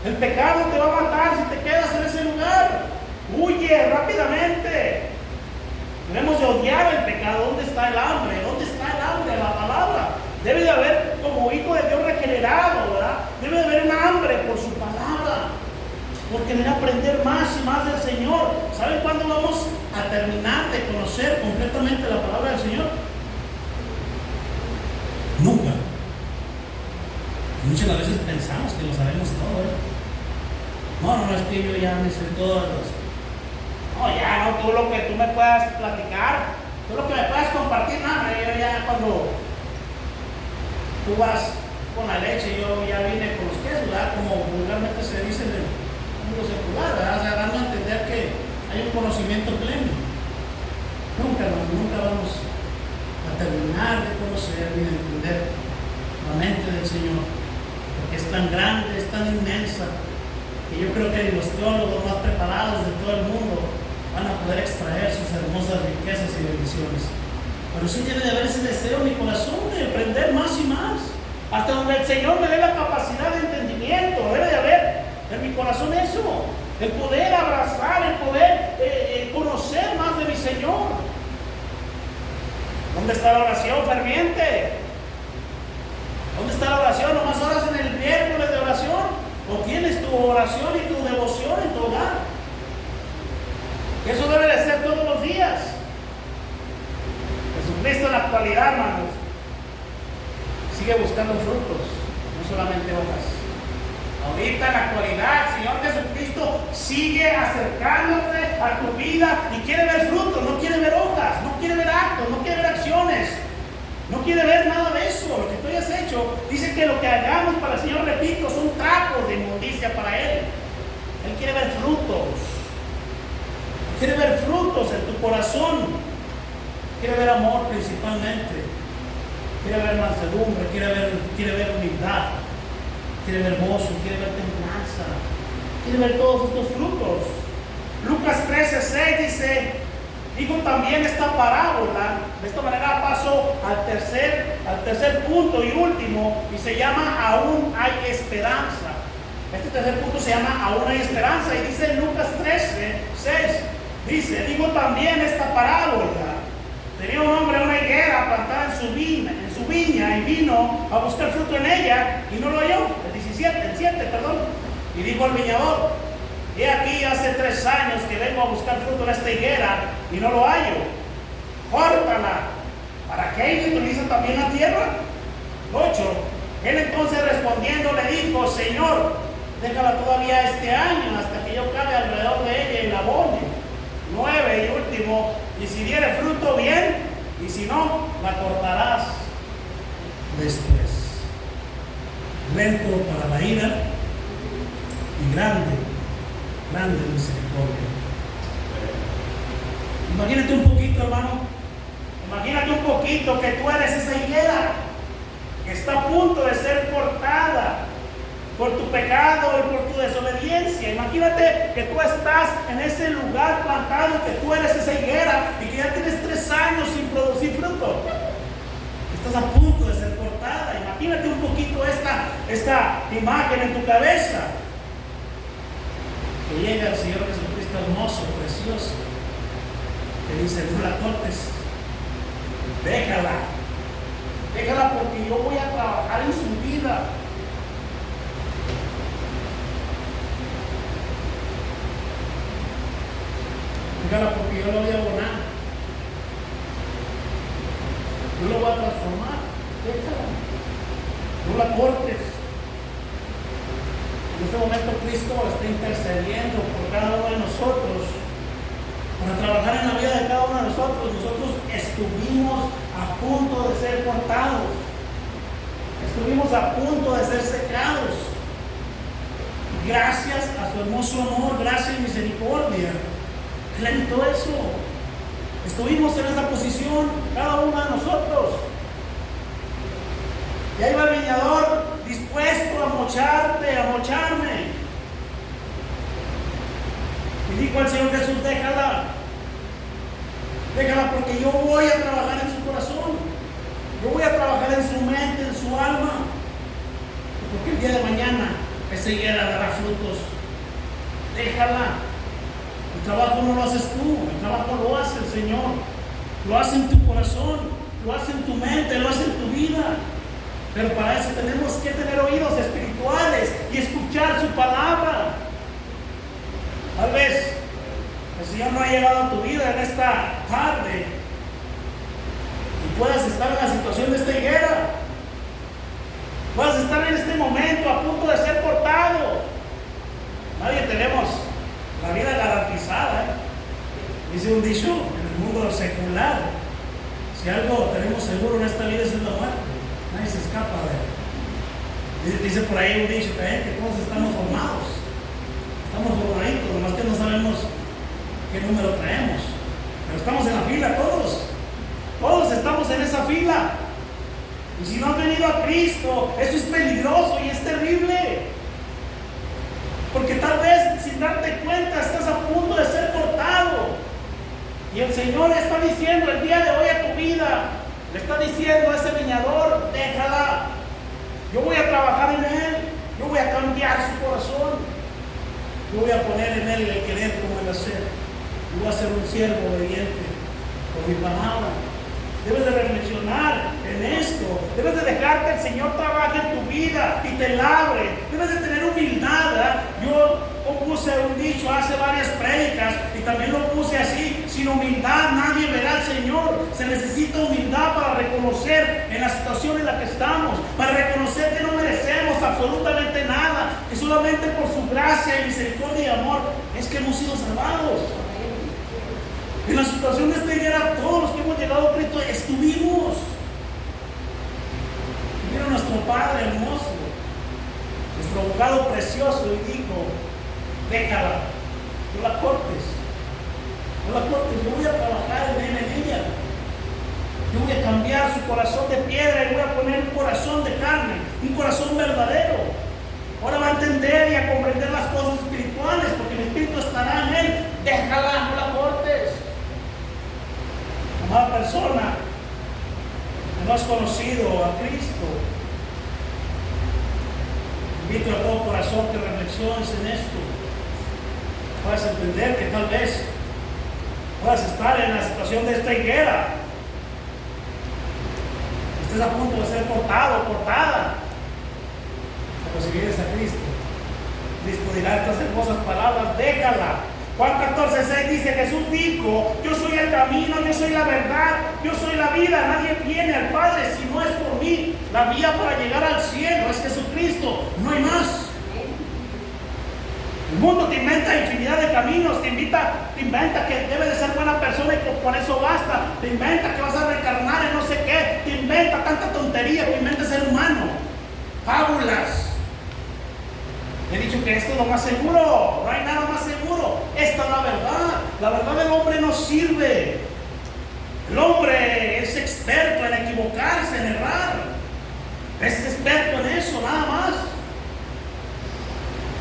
El pecado te va a matar si te quedas en ese lugar. Huye rápidamente. Debemos de odiar el pecado. ¿Dónde está el hambre? ¿Dónde está el hambre? La palabra. Debe de haber, como hijo de Dios regenerado, ¿verdad? Debe de haber un hambre por su palabra, por querer aprender más y más del Señor. ¿Saben cuándo vamos a terminar de conocer completamente la palabra del Señor? Nunca. Muchas veces pensamos que lo sabemos todo, ¿eh? No, es que yo ya me sé todos los... No, ya, no, tú lo que tú me puedas platicar, tú lo que me puedas compartir, nada, yo ya cuando tú vas con la leche, yo ya vine con los quesos, ¿verdad? Como vulgarmente se dice en el mundo secular, ¿verdad? O sea, dando a entender que hay un conocimiento pleno. Nunca vamos a terminar de conocer ni de entender la mente del Señor, porque es tan grande, es tan inmensa, que yo creo que los teólogos más preparados de todo el mundo van a poder extraer sus hermosas riquezas y bendiciones. Pero sí debe de haber ese deseo en mi corazón de aprender más y más, hasta donde el Señor me dé la capacidad de entendimiento. Debe de haber en mi corazón eso, el poder abrazar, el poder conocer más de mi Señor. ¿Dónde está la oración ferviente? ¿Dónde está la oración? ¿Nomás oras en el miércoles de oración? ¿O tienes tu oración y tu devoción en tu hogar? Eso debe de ser todos los días. Jesucristo en la actualidad, hermanos, sigue buscando frutos, no solamente hojas. Ahorita en la actualidad, el Señor Jesucristo sigue acercándose a tu vida y quiere ver frutos, no quiere ver hojas, no quiere ver actos, no quiere ver acciones, no quiere ver nada de eso. Lo que tú hayas hecho, dice que lo que hagamos para el Señor, repito, son trapos de inmundicia para Él. Él quiere ver frutos, quiere ver frutos en tu corazón, quiere ver amor principalmente, quiere ver mansedumbre, quiere ver humildad, quiere ver gozo, quiere ver templanza, quiere ver todos estos frutos. Lucas 13:6 dice: digo también esta parábola. De esta manera paso al tercer punto y último, y se llama Aún hay esperanza. Este tercer punto se llama Aún hay esperanza, y dice en Lucas 13:6, dice: digo también esta parábola. Tenía un hombre una higuera plantada en su viña, y vino a buscar fruto en ella y no lo halló. El 7, perdón. Y dijo al viñador: he aquí, hace 3 años que vengo a buscar fruto en esta higuera y no lo hallo. Córtala. ¿Para qué utiliza también la tierra? 8. Él entonces respondiendo le dijo: Señor, déjala todavía este año hasta que yo cabe alrededor de ella y la abone. 9 y último: y si diere fruto, bien, y si no, la cortarás después. Lento para la ira y grande misericordia. Imagínate un poquito, hermano. Imagínate un poquito que tú eres esa higuera que está a punto de ser cortada por tu pecado y por tu desobediencia. Imagínate que tú estás en ese lugar plantado, que tú eres esa higuera y que ya tienes 3 años sin producir fruto. Estás a punto de ser cortada. Imagínate un poquito esta imagen en tu cabeza. Que llega el Señor Jesucristo hermoso, precioso, que dice: no la cortes, déjala porque yo voy a trabajar en su vida. Déjala porque yo lo voy a abonar, yo lo voy a transformar. Déjala, no la cortes. En este momento Cristo está intercediendo por cada uno de nosotros para trabajar en la vida de cada uno de nosotros. Nosotros estuvimos a punto de ser cortados, estuvimos a punto de ser secados. Gracias a su hermoso amor, gracia y misericordia, Él evitó eso. Estuvimos en esa posición cada uno de nosotros. Y ahí va el viñador dispuesto a mocharme. Y dijo al Señor Jesús: déjala porque yo voy a trabajar en su corazón, yo voy a trabajar en su mente, en su alma. porque el día de mañana esa higuera dará frutos. Déjala. El trabajo no lo haces tú, el trabajo lo hace el Señor. Lo hace en tu corazón, lo hace en tu mente, lo hace en tu vida. Pero para eso tenemos que tener oídos espirituales y escuchar su palabra. Tal vez el Señor no ha llegado a tu vida en esta tarde y puedas estar en la situación de esta higuera. Puedas estar en este momento a punto de ser cortado. Nadie tenemos la vida garantizada. Dice un dicho en el mundo secular: si algo tenemos seguro en esta vida es la muerte. Nadie se escapa de él. Dice por ahí un dicho también que todos estamos formados. Estamos formaditos, nomás que no sabemos qué número traemos. Pero estamos en la fila todos. Todos estamos en esa fila. Y si no has venido a Cristo, eso es peligroso y es terrible. Porque tal vez sin darte cuenta estás a punto de ser cortado. Y el Señor le está diciendo el día de hoy a tu vida, le está diciendo a ese viñador: déjala. Yo voy a trabajar en él. Yo voy a cambiar su corazón. Yo voy a poner en él el querer como el hacer. Yo voy a ser un siervo obediente por mi palabra. Debes de reflexionar en esto. Debes de dejar que el Señor trabaje en tu vida y te labre. Debes de tener humildad, ¿verdad? Yo puse un dicho hace varias prédicas y también lo puse así: sin humildad nadie verá al Señor. Se necesita humildad para reconocer en la situación en la que estamos, para reconocer que no merecemos absolutamente nada, que solamente por su gracia y misericordia y amor es que hemos sido salvados. En la situación de esta higuera, todos los que hemos llegado a Cristo estuvimos. Vino nuestro Padre hermoso, nuestro abogado precioso, y dijo: déjala, no la cortes, no la cortes, yo voy a trabajar en ella. Yo voy a cambiar su corazón de piedra y voy a poner un corazón de carne, un corazón verdadero. Ahora va a entender y a comprender las cosas espirituales, porque el Espíritu estará en él. Déjala, no la cortes. Amada persona que no has conocido a Cristo, invito a todo corazón que reflexiones en esto. Puedas entender que tal vez puedas estar en la situación de esta higuera, estés a punto de ser cortado o cortada. Pero si vienes a Cristo, Cristo dirá estas hermosas palabras: déjala. Juan 14:6 dice: Jesús dijo: yo soy el camino, yo soy la verdad, yo soy la vida. Nadie viene al Padre si no es por mí. La vía para llegar al cielo es Jesucristo, no hay más. El mundo te inventa infinidad de caminos, te inventa que debes de ser buena persona y que por eso basta, te inventa que vas a reencarnar en no sé qué, te inventa tanta tontería, te inventa ser humano, fábulas. He dicho que esto es lo más seguro, no hay nada más seguro. Esta es la verdad. La verdad del hombre no sirve. El hombre es experto en equivocarse, en errar. Es experto en eso, nada más.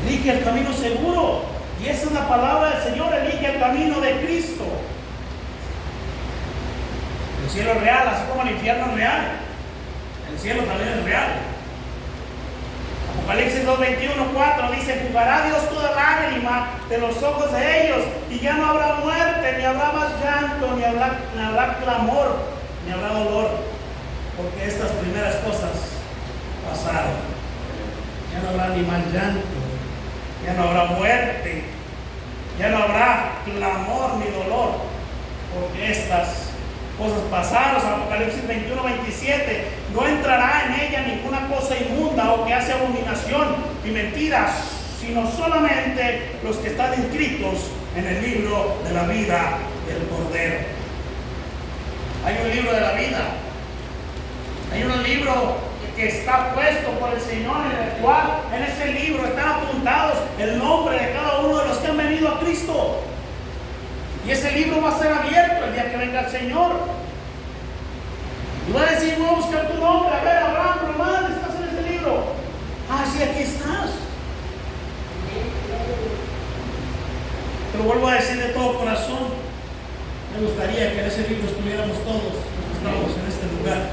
Elige el camino seguro. Y esa es la palabra del Señor: elige el camino de Cristo. El cielo es real, así como el infierno es real. El cielo también es real. Apocalipsis 2:21-4 dice: jugará Dios toda lágrima de los ojos de ellos, y ya no habrá muerte, ni habrá más llanto, ni habrá clamor, ni habrá dolor, porque estas primeras cosas pasaron. Ya no habrá ni más llanto, ya no habrá muerte, ya no habrá clamor ni dolor, porque estas cosas pasaron. Apocalipsis 21:27: no entrará en ella ninguna cosa inmunda o que hace abominación y mentiras, sino solamente los que están inscritos en el libro de la vida del Cordero. Hay un libro de la vida, hay un libro que está puesto por el Señor, en el cual en ese libro están apuntados el nombre de cada uno de los que han venido a Cristo. Y ese libro va a ser abierto el día que venga el Señor. Y va a decir: voy a buscar tu nombre. A ver, Abraham, hermano, ¿estás en ese libro? Ah, sí, aquí estás. Te lo vuelvo a decir de todo corazón. Me gustaría que en ese libro estuviéramos todos los que estamos en este lugar.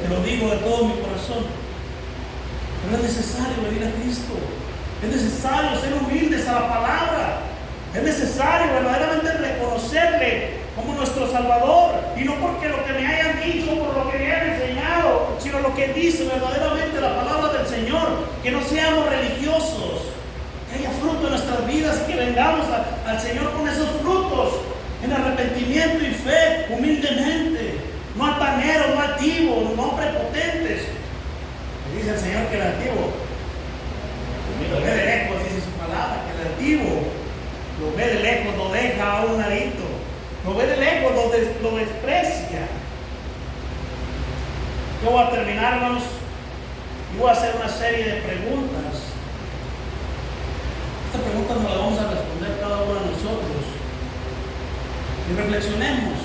Te lo digo de todo mi corazón. Pero es necesario venir a Cristo. Es necesario ser humildes a la palabra. Es necesario verdaderamente reconocerle como nuestro Salvador. Y no porque lo que me hayan dicho, por lo que me hayan enseñado, sino lo que dice verdaderamente la palabra del Señor. Que no seamos religiosos. Que haya fruto en nuestras vidas y que vengamos al Señor con esos frutos. En arrepentimiento y fe, humildemente. No altaneros, no altivos, no prepotentes. Le dice el Señor que el altivo lo ve de lejos, dice su palabra, que el altivo lo ve de lejos, lo deja a un ladito, lo ve de lejos, lo desprecia. Yo voy a terminar, hermanos, y voy a hacer una serie de preguntas. Estas preguntas nos las vamos a responder cada uno de nosotros. Y reflexionemos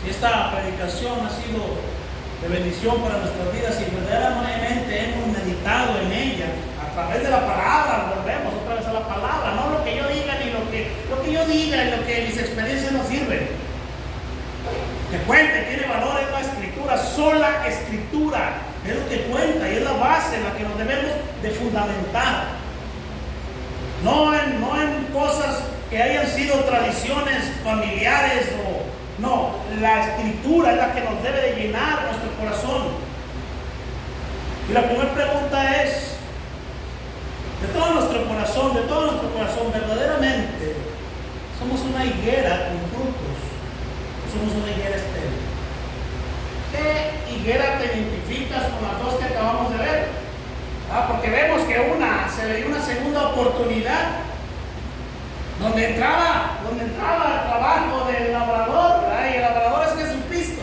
si esta predicación ha sido de bendición para nuestras vidas y verdaderamente hemos meditado en ella a través de la palabra. Volvemos otra vez a la palabra, no lo que yo diga ni lo que yo diga y lo que mis experiencias no sirven. Que cuente, tiene valor, es la escritura, sola escritura, es lo que cuenta y es la base en la que nos debemos de fundamentar. No en cosas que hayan sido tradiciones familiares no, la escritura es la que nos debe de llenar nuestro corazón. Y la primera pregunta es, de todo nuestro corazón, verdaderamente, ¿somos una higuera con frutos? ¿O somos una higuera estéril? ¿Qué higuera te identificas con las dos que acabamos de ver? Porque vemos que se le dio una segunda oportunidad. Donde entraba el trabajo del labrador, y el labrador es Jesucristo,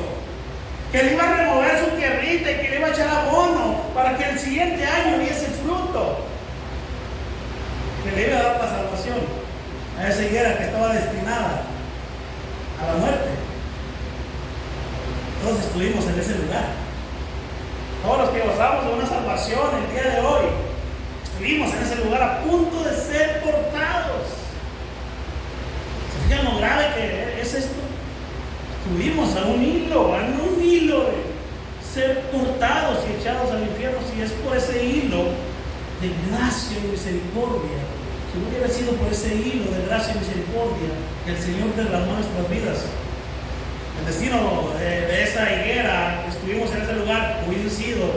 que le iba a remover su tierrita y que le iba a echar abono para que el siguiente año diese fruto, que le iba a dar la salvación a esa higuera que estaba destinada a la muerte. Todos estuvimos en ese lugar, todos los que gozamos de una salvación el día de hoy, estuvimos en ese lugar a punto de ser cortados. Fíjense lo grave que es esto. Estuvimos a un hilo de ser cortados y echados al infierno. Si es por ese hilo de gracia y misericordia, si no hubiera sido por ese hilo de gracia y misericordia que el Señor derramó en nuestras vidas, el destino de esa higuera que estuvimos en ese lugar hubiese sido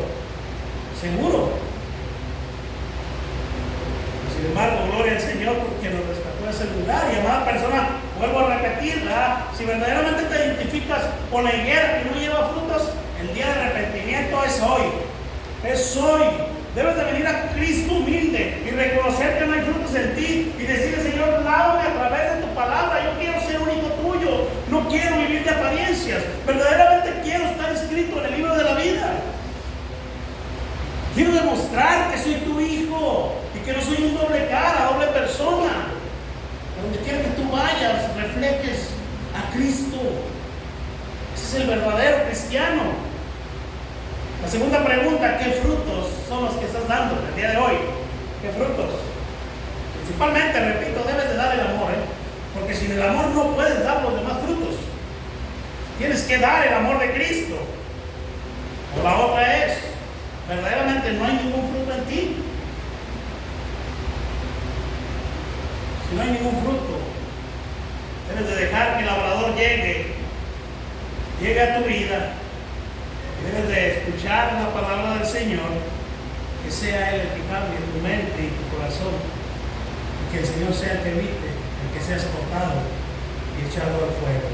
seguro. Sin embargo, gloria al Señor porque nos rescató de ese lugar. Y amada persona, vuelvo a repetir, si verdaderamente te identificas con la higuera que no lleva frutos, el día de arrepentimiento es hoy. Es hoy. Debes de venir a Cristo humilde y reconocer que no hay frutos en ti y decirle: Señor, lávame a través de tu palabra. Yo quiero ser un hijo tuyo. No quiero vivir de apariencias. Verdaderamente quiero estar escrito en el libro de la vida. Quiero demostrar que soy tu hijo y que no soy un doble cara, doble persona. Donde quiera que tú vayas, reflejes a Cristo. Ese es el verdadero cristiano. La segunda pregunta: ¿qué frutos son los que estás dando el día de hoy? ¿Qué frutos? Principalmente, repito, debes de dar el amor, porque sin el amor no puedes dar los demás frutos. Tienes que dar el amor de Cristo. O la otra es: verdaderamente no hay ningún fruto en ti. Si no hay ningún fruto, debes de dejar que el labrador llegue a tu vida. Debes de escuchar la palabra del Señor, que sea Él el que cambie tu mente y tu corazón, y que el Señor sea el que evite el que seas cortado y echado al fuego.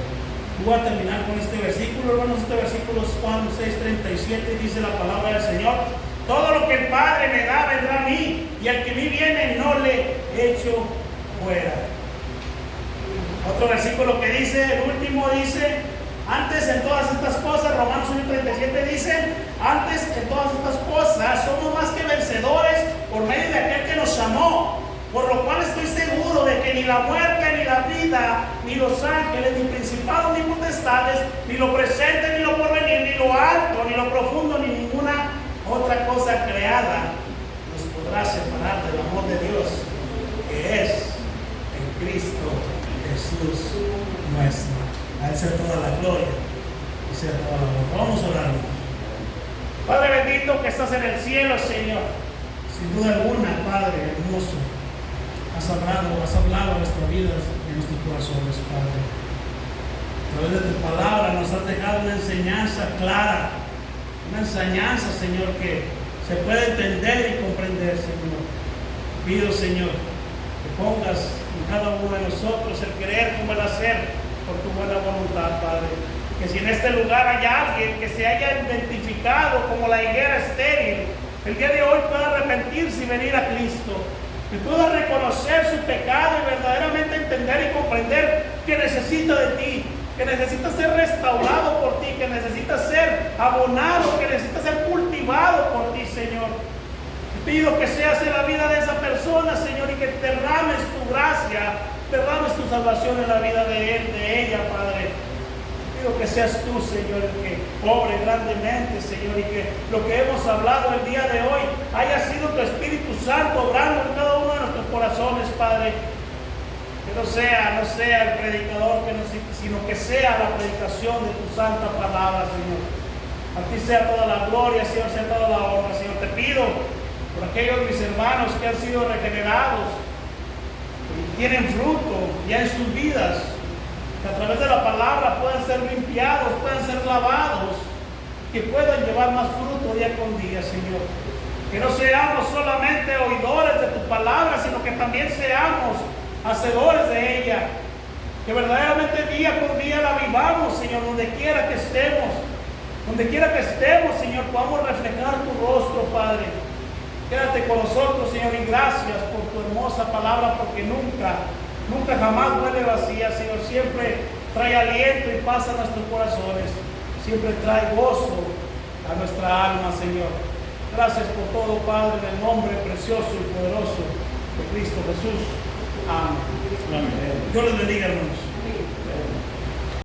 Voy a terminar con este versículo, hermanos. Este versículo es Juan 6:37, dice la palabra del Señor: todo lo que el Padre me da vendrá a mí, y al que a mí viene no le echo fuera. Otro versículo que dice, el último dice: antes en todas estas cosas, Romanos 1:37 dice: antes en todas estas cosas somos más que vencedores por medio de aquel que nos llamó, por lo cual estoy seguro de que ni la muerte, ni la vida, ni los ángeles, ni principados, ni potestades, ni lo presente, ni lo porvenir, ni lo alto, ni lo profundo, ni ninguna otra cosa creada nos podrá separar del amor de Dios que es en Cristo Jesús nuestro. A Él sea toda la gloria y sea toda la honra. Vamos a orar. Padre bendito que estás en el cielo, Señor. Sin duda alguna, Padre hermoso, has hablado a nuestras vidas y a nuestros corazones, Padre. A través de tu palabra nos has dejado una enseñanza clara, una enseñanza, Señor, que se puede entender y comprender, Señor. Pido, Señor, que pongas en cada uno de nosotros el querer como el hacer por tu buena voluntad, Padre. Que si en este lugar hay alguien que se haya identificado como la higuera estéril, el día de hoy pueda arrepentirse y venir a Cristo, que pueda reconocer su pecado y verdaderamente entender y comprender que necesita de ti, que necesita ser restaurado por ti, que necesita ser abonado, que necesita ser cultivado por ti, Señor. Te pido que seas en la vida de esa persona, Señor, y que derrames tu gracia, derrames tu salvación en la vida de él, de ella, Padre. Que seas tú, Señor, el que obre grandemente, Señor, y que lo que hemos hablado el día de hoy haya sido tu Espíritu Santo obrando en cada uno de nuestros corazones, Padre. Que no sea el predicador, sino que sea la predicación de tu santa palabra, Señor. A ti sea toda la gloria, Señor, sea toda la honra, Señor. Te pido por aquellos mis hermanos que han sido regenerados y tienen fruto ya en sus vidas, que a través de la palabra puedan ser limpiados, puedan ser lavados, que puedan llevar más fruto día con día, Señor. Que no seamos solamente oidores de tu palabra, sino que también seamos hacedores de ella. Que verdaderamente día con día la vivamos, Señor, donde quiera que estemos. Donde quiera que estemos, Señor, podamos reflejar tu rostro, Padre. Quédate con nosotros, Señor, y gracias por tu hermosa palabra, porque nunca jamás vuelve vacía, Señor. Siempre trae aliento y paz a nuestros corazones. Siempre trae gozo a nuestra alma, Señor. Gracias por todo, Padre, en el nombre precioso y poderoso de Cristo Jesús. Amén. Dios les bendiga, hermanos.